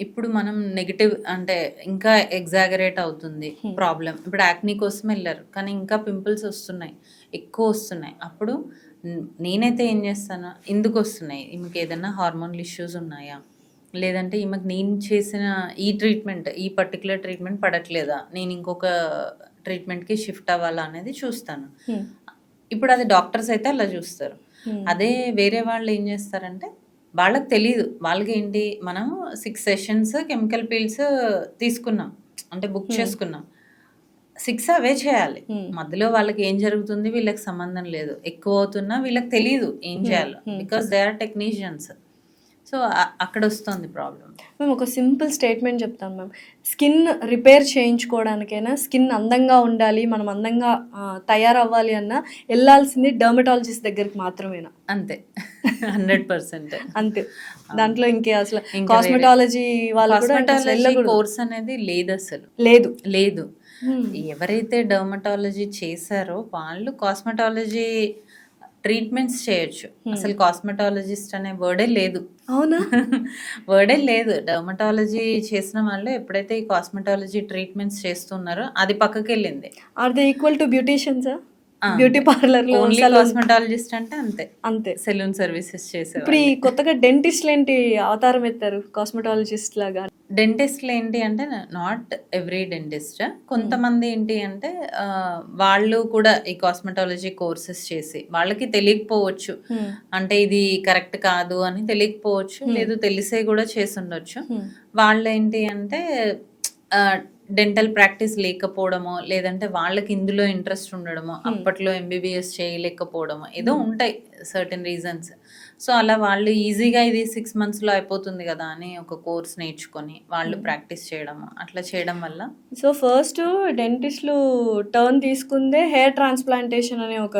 ఇప్పుడు మనం నెగిటివ్ అంటే ఇంకా ఎగ్జాగరేట్ అవుతుంది ప్రాబ్లం. ఇప్పుడు యాక్నీ కోసం వెళ్ళారు కానీ ఇంకా పింపుల్స్ వస్తున్నాయి, ఎక్కువ వస్తున్నాయి. అప్పుడు నేనైతే ఏం చేస్తాను, ఎందుకు వస్తున్నాయి, ఈమెకి ఏదైనా హార్మోనల్ ఇష్యూస్ ఉన్నాయా, లేదంటే ఈమెకు నేను చేసిన ఈ ట్రీట్మెంట్, ఈ పర్టికులర్ ట్రీట్మెంట్ పడట్లేదా, నేను ఇంకొక ట్రీట్మెంట్కి షిఫ్ట్ అవ్వాలా అనేది చూస్తాను. ఇప్పుడు అది డాక్టర్స్ అయితే అలా చూస్తారు. అదే వేరే వాళ్ళు ఏం చేస్తారంటే వాళ్ళకి తెలియదు, వాళ్ళకి ఏంటి, మనం 6 సెషన్స్ కెమికల్ పీల్స్ తీసుకున్నాం, అంటే బుక్ చేసుకున్నాం, 6 అవే చేయాలి. మధ్యలో వాళ్ళకి ఏం జరుగుతుంది వీళ్ళకి సంబంధం లేదు, ఎక్కువ అవుతున్నా వీళ్ళకి తెలియదు ఏం చేయాలో, because they are technicians. So అక్కడ వస్తుంది ప్రాబ్లం. మేము ఒక సింపుల్ స్టేట్మెంట్ చెప్తాను మ్యామ్, స్కిన్ రిపేర్ చేయించుకోవడానికైనా, స్కిన్ అందంగా ఉండాలి, మనం అందంగా తయారవ్వాలి అన్నా వెళ్ళాల్సింది డర్మటాలజిస్ట్ దగ్గరికి మాత్రమేనా? అంతే, 100% అంతే. దాంట్లో ఇంకే అసలు కాస్మెటాలజీ వాళ్ళు కోర్స్ అనేది లేదు, అసలు లేదు. ఎవరైతే డర్మటాలజీ చేశారో వాళ్ళు కాస్మెటాలజీ ట్రీట్మెంట్స్ చేయొచ్చు. అసలు కాస్మెటాలజిస్ట్ అనే వర్డే లేదు. అవునా? వర్డే లేదు. డర్మటాలజీ చేసిన వాళ్ళు ఎప్పుడైతే ఈ కాస్మెటాలజీ ట్రీట్మెంట్స్ చేస్తున్నారో అది పక్కకి వెళ్ళింది. Are they equal to beauticians? Beauty parlour లో ఓన్లీ కాస్మెటాలజిస్ట్ అంటే అంతే సెలూన్ సర్వీసెస్ చేసే. ఇప్పుడు ఈ కొత్తగా డెంటిస్ట్లు ఏంటి అవతారం ఎత్తారు కాస్మెటాలజిస్ట్ లాగా? డెంటిస్ట్లు ఏంటి అంటే నాట్ ఎవ్రీ డెంటిస్ట్, కొంతమంది ఏంటి అంటే వాళ్ళు కూడా ఈ కాస్మెటాలజీ కోర్సెస్ చేసి వాళ్ళకి తెలియకపోవచ్చు, అంటే ఇది కరెక్ట్ కాదు అని తెలియకపోవచ్చు, లేదు తెలిసే కూడా చేసి ఉండొచ్చు. వాళ్ళు ఏంటి అంటే డెంటల్ ప్రాక్టీస్ లేకపోవడమో, లేదంటే వాళ్ళకి ఇందులో ఇంట్రెస్ట్ ఉండడమో, అప్పట్లో MBBS చేయలేకపోవడమో ఏదో ఉంటాయి సర్టెన్ రీజన్స్. సో, అలా వాళ్ళు ఈజీగా ఇది 6 మంత్స్‌లో అయిపోతుంది గదా అని ఒక కోర్స్ నేర్చుకొని, వాళ్ళు ప్రాక్టీస్ చేయడము, అట్లా చేయడం వల్ల సో, ఫస్ట్ డెంటిస్ట్‌లు టర్న్ తీసుకుందే హెయిర్ ట్రాన్స్‌ప్లాంటేషన్ అనే ఒక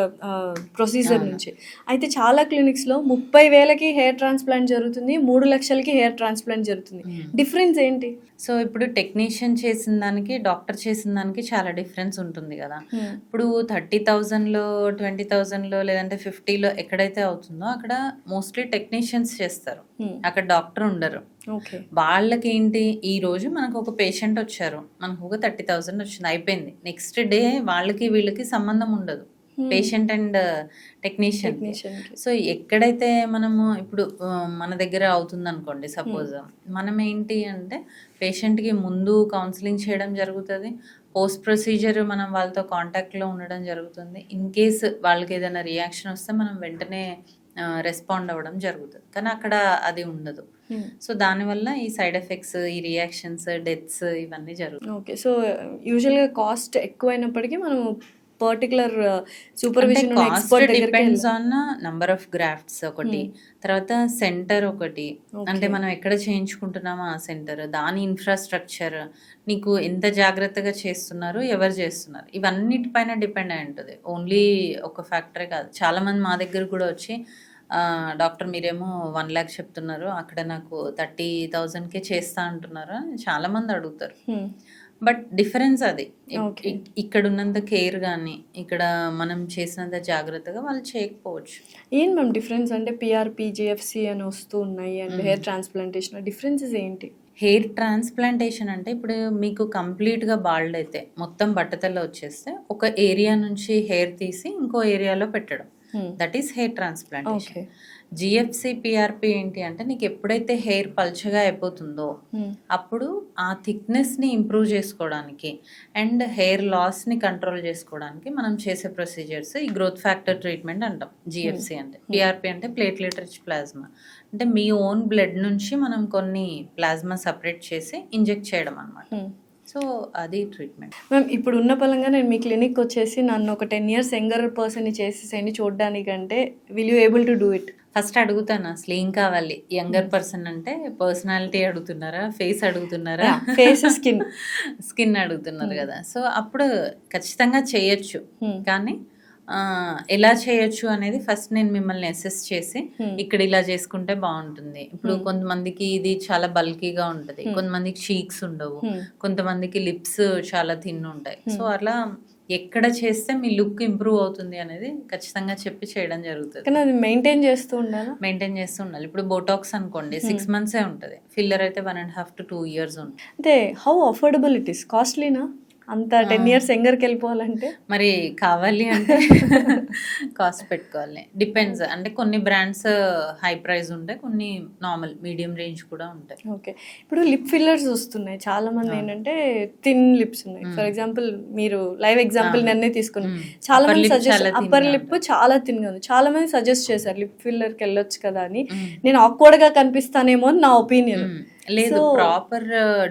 ప్రొసీజర్ నుంచి. అయితే చాలా క్లినిక్స్‌లో 30,000కి హెయిర్ ట్రాన్స్‌ప్లాంట్ జరుగుతుంది. 3,00,000కి హెయిర్ ట్రాన్స్‌ప్లాంట్ జరుగుతుంది. డిఫరెన్స్ ఏంటి? సో, ఇప్పుడు టెక్నీషియన్ చేసిన దానికి, డాక్టర్ చేసిన దానికి చాలా డిఫరెన్స్ ఉంటుంది గదా! ఇప్పుడు 30,000లో, 20,000లో లేదంటే 50లో ఎక్కడైతే అవుతుందో అక్కడ మోస్ట్‌లీ టెక్నీషియన్స్ చేస్తారు. అక్కడ డాక్టర్ ఉండరు. ఓకే. వాళ్ళకేంటి, ఈరోజు మనకు ఒక పేషెంట్ వచ్చారు. మనకు ఒక 30,000 వచ్చింది, అయిపోయింది. నెక్స్ట్ డే వాళ్ళకి వీళ్ళకి సంబంధం ఉండదు. పేషెంట్ అండ్ టెక్నీషియన్‌కి. టెక్నీషియన్‌కి. సో, ఎక్కడైతే మనము ఇప్పుడు మన దగ్గర అవుతుందనుకోండి సపోజ్. మనం ఏంటి అంటే పేషెంట్‌కి ముందు కౌన్సిలింగ్ చేయడం జరుగుతది. పోస్ట్ ప్రొసీజర్ మనం వాళ్ళతో కాంటాక్ట్‌లో ఉండడం జరుగుతుంది. ఇన్ కేస్ వాళ్ళకి ఏదైనా రియాక్షన్ వస్తే మనం వెంటనే రెస్పాండ్ అవ్వడం జరుగుతది. కానీ అక్కడ అది ఉండదు. సో, దానివల్ల ఈ సైడ్ ఎఫెక్ట్స్, ఈ రియాక్షన్స్, డెత్స్ ఇవన్నీ జరుగుతాయి. ఓకే. సో, యూజువల్‌గా కాస్ట్ ఎక్కువైనప్పటికీ మనం పర్టిక్యులర్ అంటే సూపర్విజన్ ఉన్న కాస్ట్ ఎక్స్‌పర్ట్ డిపెండ్స్ దగ్గరికెళ్ళాలి. ఆన్ నంబర్ ఆఫ్ గ్రాఫ్ట్స్ ఒకటి. తర్వాత సెంటర్ ఒకటి. అంటే ఓకే. మనం ఎక్కడ చేయించుకుంటున్నామో ఆ సెంటర్, దాని ఇన్‌ఫ్రాస్ట్రక్చర్, నీకు ఎంత జాగ్రత్తగా చేస్తున్నారు, ఎవరు చేస్తున్నారు, ఇవన్నిటిపైన డిపెండ్ అయి ఉంటది. ఓన్లీ ఒక ఫ్యాక్టరే కాదు. చాలామంది మా దగ్గరకు కూడా వచ్చి డాక్టర్ మీరేమో 1,00,000 చెప్తున్నారు. అక్కడ నాకు 30,000కే చేస్తా అంటున్నారు అని చాలామంది అడుగుతారు. బట్ డిఫరెన్స్ అది. ఓకే. ఇక్కడున్నంత కేర్ గాని, ఇక్కడ మనం చేసినంత జాగ్రత్తగా వాళ్ళు చేయకపోవచ్చు. ఏంటి మ్యామ్ డిఫరెన్స్? అంటే పీఆర్‌పీ, జీఎఫ్‌సీ అని వస్తూ ఉన్నాయి అండ్ హెయిర్ ట్రాన్స్‌ప్లాంటేషన్ డిఫరెన్సెస్ ఏంటి? హెయిర్ ట్రాన్స్‌ప్లాంటేషన్ అంటే ఇప్పుడు మీకు కంప్లీట్‌గా బాల్డ్ అయితే, మొత్తం బట్టతల వచ్చేస్తే ఒక ఏరియా నుంచి హెయిర్ తీసి ఇంకో ఏరియాలో పెట్టడం. That is hair transplantation. Okay. GFC, PRP ఏంటి అంటే నీకు ఎప్పుడైతే హెయిర్ పల్చగా అయిపోతుందో అప్పుడు ఆ థిక్‌నెస్‌ని ఇంప్రూవ్ చేసుకోవడానికి అండ్ హెయిర్ లాస్‌ని కంట్రోల్ చేసుకోవడానికి మనం చేసే ప్రొసీజర్స్ ఈ గ్రోత్ ఫ్యాక్టర్ ట్రీట్మెంట్ అంటాం. జీఎఫ్‌సీ అంటే. పీఆర్‌పీ అంటే ప్లేట్లెట్ రిచ్ ప్లాస్మా. అంటే మీ ఓన్ బ్లడ్ నుంచి మనం కొన్ని ప్లాస్మా సెపరేట్ చేసి ఇంజెక్ట్ చేయడం అన్నమాట. సో, అది ట్రీట్మెంట్. మ్యామ్ ఇప్పుడు ఉన్న పలంగా నేను మీ క్లినిక్ వచ్చేసి నన్ను ఒక 10 ఇయర్స్ యంగర్ పర్సన్‌ని చేసేసేయండి చూడడానికంటే will you able to do it? First అడుగుతాను అసలు ఏం కావాలి? యంగర్ పర్సన్ అంటే పర్సనాలిటీ అడుగుతున్నారా? ఫేస్ అడుగుతున్నారా? Face, skin. స్కిన్ అడుగుతున్నారు కదా! సో, అప్పుడు ఖచ్చితంగా చేయొచ్చు. కానీ ఎలా చేయొచ్చు అనేది ఫస్ట్ నేను మిమ్మల్ని అసెస్ చేసి ఇక్కడ ఇలా చేసుకుంటే బాగుంటుంది. ఇప్పుడు కొంతమందికి ఇది చాలా బల్కీగా ఉంటుంది, కొంతమందికి చీక్స్ ఉండవు, కొంతమందికి లిప్స్ చాలా థిన్ ఉంటాయి. సో, అలా ఎక్కడ చేస్తే మీ లుక్ ఇంప్రూవ్ అవుతుంది అనేది ఖచ్చితంగా చెప్పి చేయడం జరుగుతుంది. కానీ అది మెయింటైన్ చేస్తూ ఉండాలా? మెయింటైన్ చేస్తూ ఉండాలి. ఇప్పుడు బోటాక్స్ అనుకోండి 6 మంత్సే ఉంటుంది. ఫిల్లర్ అయితే 1.5 to 2 years ఉంటుంది. అంటే హౌ అఫోర్డబుల్ ఇట్ ఈస్? కాస్ట్లీనా అంత 10 ఇయర్స్ యంగర్కి వెళ్ళిపోవాలంటే? మరి కావాలి అంటే కాస్ట్ పెట్టుకోవాలి. డిపెండ్స్. అంటే కొన్ని బ్రాండ్స్ హై ప్రైస్ ఉంటాయి, కొన్ని నార్మల్ మీడియం రేంజ్ కూడా ఉంటాయి. ఓకే. ఇప్పుడు లిప్ ఫిల్లర్స్ వస్తున్నాయి. చాలా మంది ఏంటంటే థిన్ లిప్స్ ఉన్నాయి. ఫర్ ఎగ్జాంపుల్ మీరు లైవ్ ఎగ్జాంపుల్ నన్నే తీసుకుని చాలా మంది సజెస్ట్ అప్పర్ లిప్ చాలా థిన్ గా ఉంది. చాలా మంది సజెస్ట్ చేశారు లిప్ ఫిల్లర్కి వెళ్ళొచ్చు కదా అని. నేను ఆక్వర్డ్ గా కనిపిస్తానేమో అని నా ఒపీనియన్. లేదు, ప్రాపర్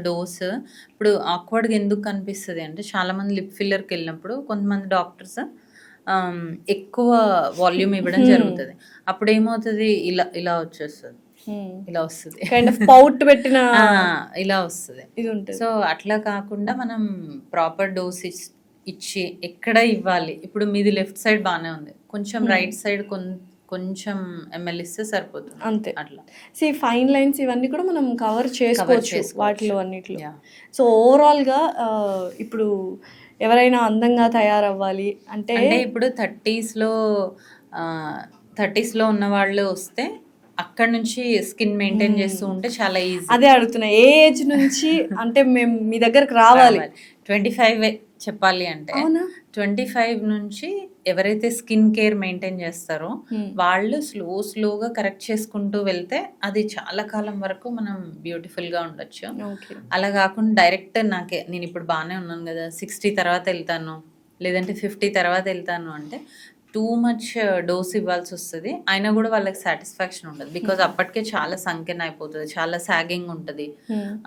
డోస్. ఇప్పుడు ఆక్వర్డ్గా ఎందుకు కనిపిస్తుంది అంటే చాలా మంది లిప్ ఫిల్లర్కి వెళ్ళినప్పుడు కొంతమంది డాక్టర్స్ ఎక్కువ వాల్యూమ్ ఇవ్వడం జరుగుతుంది. అప్పుడు ఏమవుతుంది, ఇలా ఇలా వచ్చేస్తుంది, ఇలా వస్తుంది, కైండ్ ఆఫ్ పౌట్ పెట్టిన ఇలా వస్తుంది. ఇది ఉంటుంది. సో, అట్లా కాకుండా మనం ప్రాపర్ డోస్ ఇచ్చి ఎక్కడ ఇవ్వాలి. ఇప్పుడు మీది లెఫ్ట్ సైడ్ బాగానే ఉంది, కొంచెం రైట్ సైడ్ కొంచెం ఎంఎల్ ఇస్తే సరిపోతుంది అంతే. అట్లా. ఫైన్ లైన్స్ ఇవన్నీ కూడా మనం కవర్ చేసుకోవచ్చు వాటిలో అన్నిట్లో. సో ఓవరాల్గా ఇప్పుడు ఎవరైనా అందంగా తయారవ్వాలి అంటే ఇప్పుడు 30sలో ఉన్న వాళ్ళు వస్తే అక్కడ నుంచి స్కిన్ మెయింటైన్ చేస్తూ ఉంటే చాలా ఈజీ. అదే అడుగుతున్నా, ఏ ఏజ్ నుంచి అంటే మేము మీ దగ్గరకు రావాలి? 25 చెప్పాలి అంటే 25 నుంచి ఎవరైతే స్కిన్ కేర్ మెయింటైన్ చేస్తారో వాళ్ళు స్లోగా కరెక్ట్ చేసుకుంటూ వెళ్తే అది చాలా కాలం వరకు మనం బ్యూటిఫుల్ గా ఉండొచ్చు. అలా కాకుండా డైరెక్ట్ నేను ఇప్పుడు బాగానే ఉన్నాను కదా, 60 తర్వాత వెళ్తాను లేదంటే 50 తర్వాత వెళ్తాను అంటే టూ మచ్ డోస్ ఇవ్వాల్సి వస్తుంది. అయినా కూడా వాళ్ళకి సాటిస్ఫాక్షన్ ఉండదు. బికాజ్ అప్పటికే చాలా సంఖ్యన అయిపోతుంది, చాలా సాగింగ్ ఉంటుంది.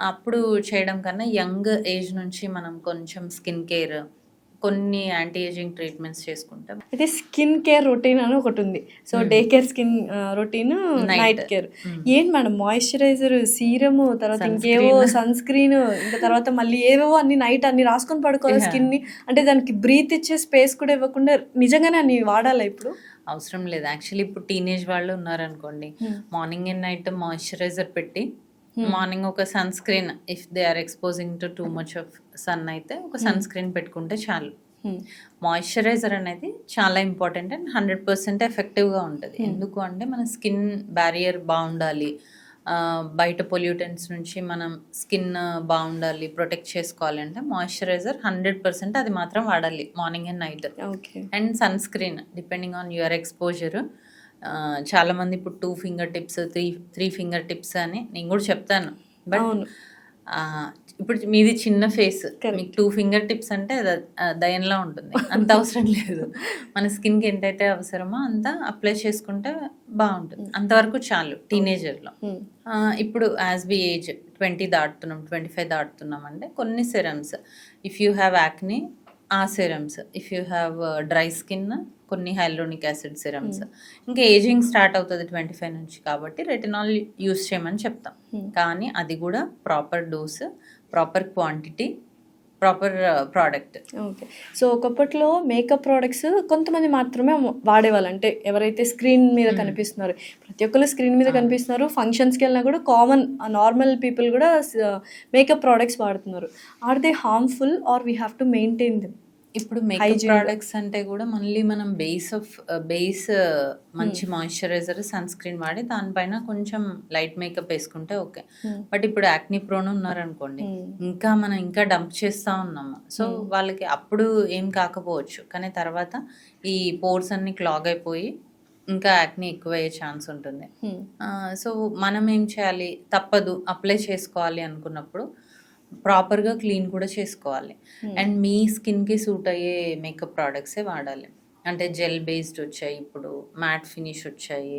అప్పుడు చేయడం కన్నా యంగ్ ఏజ్ నుంచి మనం కొంచెం స్కిన్ కేర్ కొన్ని యాంటీ ఏజింగ్ ట్రీట్మెంట్స్ చేసుకుంటాం. అయితే స్కిన్ కేర్ రొటీన్ అని ఒకటి ఉంది. So day care, skin routine, night care. ఏంటి మేడం, మాయిశ్చరైజర్, సీరము, తర్వాత ఇంకేవో సన్ స్క్రీన్, ఇంకా తర్వాత మళ్ళీ ఏవేవో అన్ని నైట్ అన్ని రాసుకొని పడుకోవాలి స్కిన్ ని. అంటే దానికి బ్రీత్ ఇచ్చే స్పేస్ కూడా ఇవ్వకుండా నిజంగానే అన్ని వాడాలా ఇప్పుడు? అవసరం లేదు. యాక్చువల్లీ ఇప్పుడు టీనేజ్ వాళ్ళు ఉన్నారనుకోండి, మార్నింగ్ అండ్ నైట్ మాయిశ్చరైజర్ పెట్టి, మార్నింగ్ ఒక sunscreen, if they are exposing to too much of sun అయితే ఒక సన్ స్క్రీన్ పెట్టుకుంటే చాలు. మాయిశ్చరైజర్ అనేది చాలా ఇంపార్టెంట్ అండ్ 100% ఎఫెక్టివ్గా ఉంటుంది. ఎందుకు అంటే మన స్కిన్ బ్యారియర్ బాగుండాలి, బయట పొల్యూటెంట్స్ నుంచి మనం స్కిన్ బాగుండాలి, ప్రొటెక్ట్ చేసుకోవాలి అంటే మాయిశ్చరైజర్ 100% అది మాత్రం వాడాలి morning and night. And sunscreen depending on your exposure. చాలా మంది ఇప్పుడు 2 ఫింగర్ టిప్స్, 3 ఫింగర్ టిప్స్ అని నేను కూడా చెప్తాను. బట్ ఇప్పుడు మీది చిన్న ఫేస్, మీకు 2 ఫింగర్ టిప్స్ అంటే దయంలా ఉంటుంది. అంత అవసరం లేదు. మన స్కిన్కి ఎంతైతే అవసరమో అంత అప్లై చేసుకుంటే బాగుంటుంది. అంతవరకు చాలు టీనేజర్లో. ఇప్పుడు యాజ్ బి ఏజ్ 20 దాటుతున్నాం, 25 దాటుతున్నాం అంటే కొన్ని సెరమ్స్, ఇఫ్ యూ హ్యావ్ యాక్ని ఆ serums, if you have dry skin కొన్ని హైలూరోనిక్ యాసిడ్ సిరమ్స్. ఇంకా ఏజింగ్ స్టార్ట్ అవుతుంది 25 నుంచి కాబట్టి రెటినాల్ యూస్ చేయమని చెప్తాం. కానీ అది కూడా proper dose, proper quantity, proper product. Okay. So ఒకప్పట్లో మేకప్ ప్రోడక్ట్స్ కొంతమంది మాత్రమే వాడేవాళ్ళు. అంటే ఎవరైతే స్క్రీన్ మీద కనిపిస్తున్నారు, ప్రతి ఒక్కరు స్క్రీన్ మీద కనిపిస్తున్నారు, ఫంక్షన్స్కి వెళ్ళినా కూడా కామన్ నార్మల్ పీపుల్ కూడా మేకప్ ప్రోడక్ట్స్ వాడుతున్నారు. Are they harmful or we have to maintain them? ఇప్పుడు మేకప్ ప్రోడక్ట్స్ అంటే కూడా మళ్ళీ మనం బేస్ మంచి మాయిశ్చరైజర్, సన్ స్క్రీన్ వాడి దానిపైన కొంచెం లైట్ మేకప్ వేసుకుంటే ఓకే. బట్ ఇప్పుడు యాక్ని ప్రోన్ ఉన్నారనుకోండి, మనం ఇంకా డంప్ చేస్తూ ఉన్నాము. సో వాళ్ళకి అప్పుడు ఏం కాకపోవచ్చు, కానీ తర్వాత ఈ పోర్స్ అన్ని క్లాగ్ అయిపోయి ఇంకా యాక్ని ఎక్కువ అయ్యే ఛాన్స్ ఉంటుంది. సో మనం ఏం చేయాలి, తప్పదు అప్లై చేసుకోవాలి అనుకున్నప్పుడు ప్రాపర్గా క్లీన్ కూడా చేసుకోవాలి. అండ్ మీ స్కిన్కి సూట్ అయ్యే మేకప్ ప్రోడక్ట్సే వాడాలి. అంటే జెల్ బేస్డ్ వచ్చాయి, ఇప్పుడు మ్యాట్ ఫినిష్ వచ్చాయి,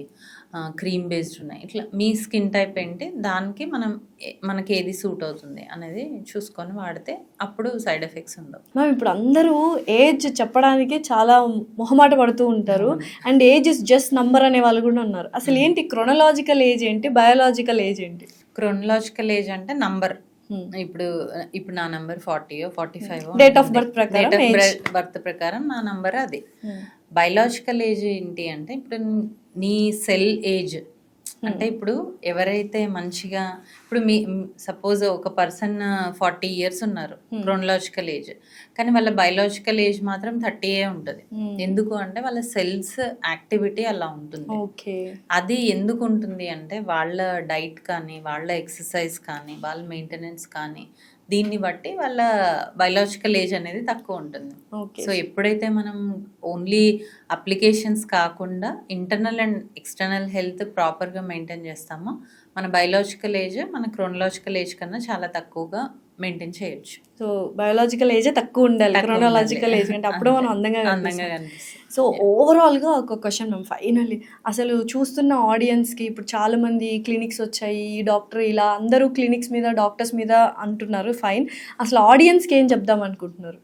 క్రీమ్ బేస్డ్ ఉన్నాయి. ఇట్లా మీ స్కిన్ టైప్ ఏంటి, దానికి మనకి ఏది సూట్ అవుతుంది అనేది చూసుకొని వాడితే అప్పుడు సైడ్ ఎఫెక్ట్స్ ఉండవు. మ్యామ్ ఇప్పుడు అందరూ ఏజ్ చెప్పడానికి చాలా మొహమాట పడుతూ ఉంటారు. And age is just number అనే వాళ్ళు కూడా ఉన్నారు. అసలు ఏంటి క్రొనలాజికల్ ఏజ్ ఏంటి, బయోలాజికల్ ఏజ్ ఏంటి? క్రొనలాజికల్ ఏజ్ అంటే నంబర్. ఇప్పుడు నా నంబర్ 40 45 డేట్ ఆఫ్ బర్త్ ప్రకారం నా నంబర్ అది. బయలాజికల్ ఏజ్ ఏంటి అంటే ఇప్పుడు నీ సెల్ ఏజ్. అంటే ఇప్పుడు ఎవరైతే మంచిగా, ఇప్పుడు సపోజ్ ఒక పర్సన్ 40 years ఉన్నారు క్రోనలాజికల్ ఏజ్, కానీ వాళ్ళ బయలాజికల్ ఏజ్ మాత్రం 30 ఉంటుంది. ఎందుకు అంటే వాళ్ళ సెల్స్ యాక్టివిటీ అలా ఉంటుంది. అది ఎందుకు ఉంటుంది అంటే వాళ్ళ డైట్ కానీ, వాళ్ళ ఎక్సర్సైజ్ కానీ, వాళ్ళ మెయింటెనెన్స్ కానీ, దీన్ని బట్టి వాళ్ళ బయలాజికల్ ఏజ్ అనేది తక్కువ ఉంటుంది. సో ఎప్పుడైతే మనం ఓన్లీ అప్లికేషన్స్ కాకుండా ఇంటర్నల్ అండ్ ఎక్స్టర్నల్ హెల్త్ ప్రాపర్గా మెయింటైన్ చేస్తామో మన బయలాజికల్ ఏజ్ మన క్రోనలాజికల్ ఏజ్ కన్నా చాలా తక్కువగా మెయింటైన్ చేయొచ్చు. సో బయోలాజికల్ ఏజ్ తక్కువ ఉండాలి, క్రోనలాజికల్ ఏజ్ అంటే అప్పుడు మనం అందంగా కనిపిస్తాం. సో ఓవరాల్గా ఒక క్వశ్చన్ మ్యామ్, ఫైనల్లీ అసలు చూస్తున్న ఆడియన్స్కి, ఇప్పుడు చాలామంది క్లినిక్స్ వచ్చాయి, ఈ డాక్టర్ ఇలా అందరూ క్లినిక్స్ మీద, డాక్టర్స్ మీద అంటున్నారు, ఫైన్. అసలు ఆడియన్స్కి ఏం చెప్దాం అనుకుంటున్నారు?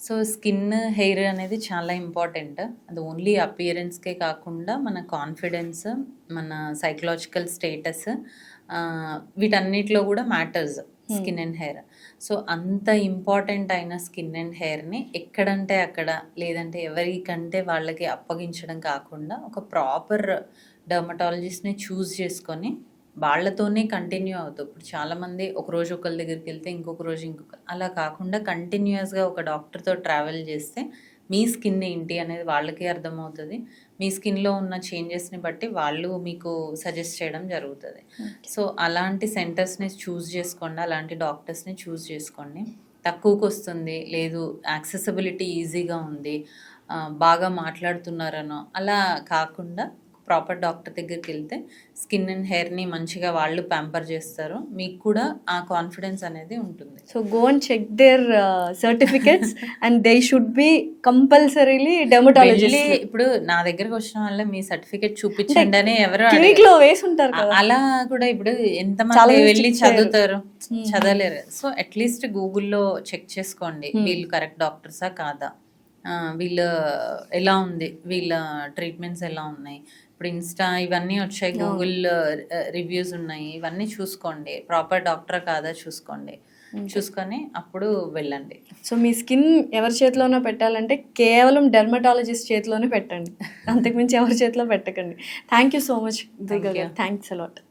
సో స్కిన్, హెయిర్ అనేది చాలా ఇంపార్టెంట్. అది ఓన్లీ అపియరెన్స్కే కాకుండా మన కాన్ఫిడెన్స్, మన సైకలాజికల్ స్టేటస్, వీటన్నిటిలో కూడా matters skin and hair. So అంత ఇంపార్టెంట్ అయిన స్కిన్ అండ్ హెయిర్ని ఎక్కడంటే అక్కడ, లేదంటే ఎవరికంటే వాళ్ళకి అప్పగించడం కాకుండా ఒక ప్రాపర్ డర్మటాలజిస్ట్ని చూస్ చేసుకొని వాళ్ళతోనే కంటిన్యూ అవుతావు. ఇప్పుడు చాలామంది ఒకరోజు ఒకరి దగ్గరికి వెళ్తే ఇంకొక రోజు ఇంకొక, అలా కాకుండా కంటిన్యూస్గా ఒక డాక్టర్తో ట్రావెల్ చేస్తే మీ స్కిన్ ఏంటి అనేది వాళ్ళకి అర్థమవుతుంది. మీ స్కిన్లో ఉన్న చేంజెస్ని బట్టి వాళ్ళు మీకు సజెస్ట్ చేయడం జరుగుతుంది. సో అలాంటి సెంటర్స్ని చూస్ చేసుకోండి, అలాంటి డాక్టర్స్ని చూస్ చేసుకోండి. తక్కువకి వస్తుంది, లేదు యాక్సెసిబిలిటీ ఈజీగా ఉంది, బాగా మాట్లాడుతున్నారనో అలా కాకుండా ప్రాపర్ డాక్టర్ దగ్గరికి వెళ్తే స్కిన్ అండ్ హెయిర్ని మంచిగా వాళ్ళు ప్యాంపర్ చేస్తారు, మీకు కూడా ఆ కాన్ఫిడెన్స్ అనేది ఉంటుంది. So go and check their certificates and they should be compulsorily dermatologist. ఇప్పుడు నా దగ్గరకు వచ్చిన వల్ల మీ సర్టిఫికెట్ చూపించండి అని ఎవరు క్లినిక్ లో వేసి ఉంటారు కదా. అలా కూడా ఇప్పుడు ఎంతమంది వెళ్ళి చదువుతారు, చదవలేరు. సో అట్లీస్ట్ గూగుల్లో చెక్ చేసుకోండి వీళ్ళు కరెక్ట్ డాక్టర్సా కాదా, వీళ్ళ ఎలా ఉంది, వీళ్ళ ట్రీట్మెంట్స్ ఎలా ఉన్నాయి. ఇప్పుడు ఇన్స్టా ఇవన్నీ వచ్చాయి, గూగుల్ రివ్యూస్ ఉన్నాయి, ఇవన్నీ చూసుకోండి. ప్రాపర్ డాక్టర్ కాదా చూసుకోండి, చూసుకొని అప్పుడు వెళ్ళండి. సో మీ స్కిన్ ఎవరి చేతిలోనో పెట్టాలంటే కేవలం డెర్మటాలజిస్ట్ చేతిలోనే పెట్టండి, అంతకుమించి ఎవరి చేతిలో పెట్టకండి. థ్యాంక్ యూ సో మచ్ దివ్య గారు, థ్యాంక్స్ అలాట్.